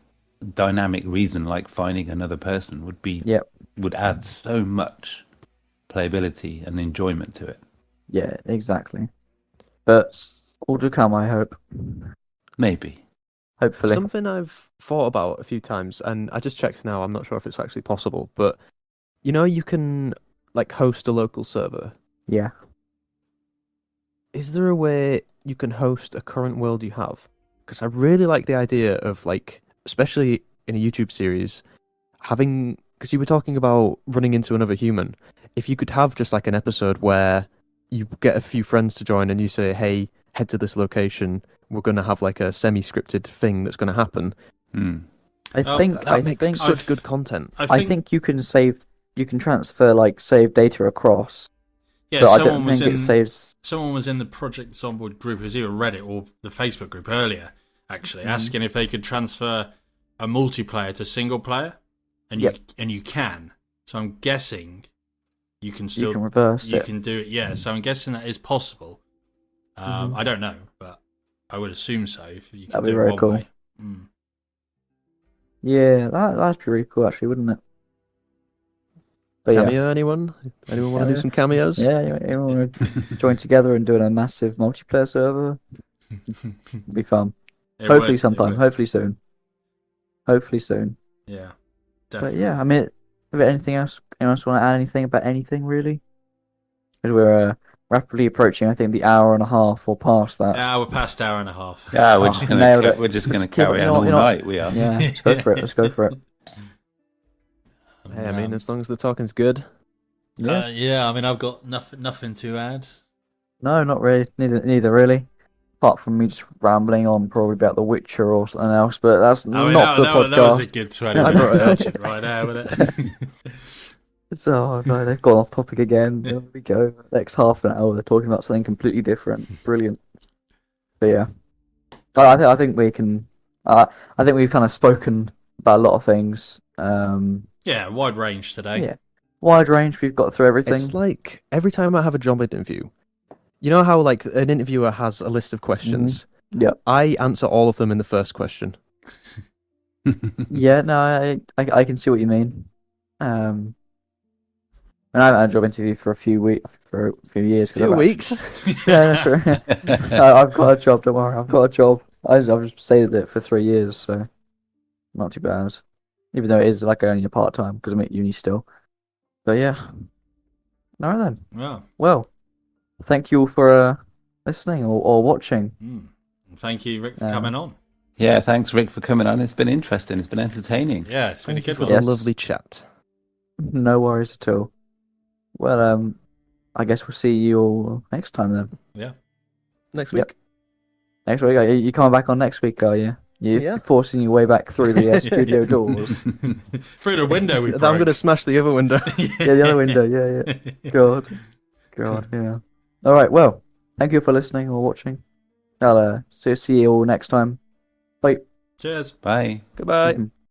Speaker 1: dynamic reason, like finding another person, would add so much playability and enjoyment to it.
Speaker 4: Yeah, exactly. But all to come, I hope.
Speaker 1: Maybe.
Speaker 4: Hopefully.
Speaker 2: Something I've thought about a few times, and I just checked now. I'm not sure if it's actually possible, but you can like host a local server.
Speaker 4: Yeah.
Speaker 2: Is there a way you can host a current world you have? Because I really like the idea of, like, especially in a YouTube series, having... Because you were talking about running into another human. If you could have just, like, an episode where you get a few friends to join and you say, hey, head to this location, we're going to have like a semi-scripted thing that's going to happen.
Speaker 4: I think
Speaker 2: That makes such good content.
Speaker 4: I think you can transfer like save data across.
Speaker 3: Yeah,
Speaker 4: but I don't think it saves.
Speaker 3: Someone was in the Project Zomboid group, it was either Reddit or the Facebook group earlier, actually, asking if they could transfer a multiplayer to single player, and you can. So I'm guessing you can still
Speaker 4: reverse it.
Speaker 3: You can do it. Yeah, so I'm guessing that is possible. I don't know, but I would assume so. If you can
Speaker 4: That'd be
Speaker 3: do it
Speaker 4: very
Speaker 3: one
Speaker 4: cool.
Speaker 3: way.
Speaker 4: Yeah, that's pretty cool, actually, wouldn't it? But
Speaker 2: Cameo, anyone? Anyone want to do some cameos?
Speaker 4: Yeah, anyone want to join together and do a massive multiplayer server? It'd be fun. Hopefully sometime. Hopefully soon.
Speaker 3: Yeah,
Speaker 4: But
Speaker 3: definitely.
Speaker 4: yeah, I mean, is there anything else? Anyone else want to add anything about anything, really? Because we're rapidly approaching, I think, the hour and a half or past that.
Speaker 3: Yeah, we're past hour and a half.
Speaker 1: Yeah,
Speaker 4: nailed it.
Speaker 1: we're just gonna
Speaker 4: Just keep
Speaker 1: carry
Speaker 4: it-
Speaker 1: on all
Speaker 4: you know-
Speaker 1: night. We are.
Speaker 4: Yeah, let's go for it. Let's go for it.
Speaker 2: Hey, I mean, as long as the talking's good.
Speaker 3: Yeah. I mean, I've got nothing to add.
Speaker 4: No, not really. Neither really. Apart from me just rambling on probably about The Witcher or something else, but that's not the podcast.
Speaker 3: That was a good 20
Speaker 2: I brought
Speaker 3: minute
Speaker 2: it up.
Speaker 3: tangent right there, wasn't it?
Speaker 4: So no, they've gone off topic again. There we go. Next half an hour, they're talking about something completely different. Brilliant. But yeah, I think we can. I think we've kind of spoken about a lot of things.
Speaker 3: Yeah, wide range today.
Speaker 4: Yeah, wide range. We've got through everything.
Speaker 2: It's like every time I have a job interview, you know how like an interviewer has a list of questions?
Speaker 4: Yeah.
Speaker 2: I answer all of them in the first question.
Speaker 4: Yeah, no, I can see what you mean. And I haven't had a job interview for a few years. Yeah, I've got a job. Don't worry, I've got a job. I've just stayed there for 3 years, so not too bad. Even though it is like only a part time because I'm at uni still. But yeah. All right then.
Speaker 3: Yeah.
Speaker 4: Well, thank you all for listening or watching.
Speaker 3: Thank you, Rick, for coming on.
Speaker 1: Yeah, thanks, Rick, for coming on. It's been interesting. It's been entertaining.
Speaker 3: Yeah, it's been a good
Speaker 2: For
Speaker 3: one.
Speaker 2: the
Speaker 4: Yes.
Speaker 2: lovely chat.
Speaker 4: No worries at all. Well, I guess we'll see you all next time then.
Speaker 3: Yeah.
Speaker 2: Next
Speaker 4: Yep.
Speaker 2: week.
Speaker 4: Next week, are you coming back on next week? Are you? You're
Speaker 2: Yeah.
Speaker 4: forcing your way back through the studio doors.
Speaker 3: Through the window we
Speaker 2: I'm going to smash the other window.
Speaker 4: Yeah, the other window. Yeah. God, yeah. All right. Well, thank you for listening or watching. I'll see you all next time. Bye.
Speaker 3: Cheers.
Speaker 1: Bye.
Speaker 2: Goodbye.
Speaker 4: Mhm.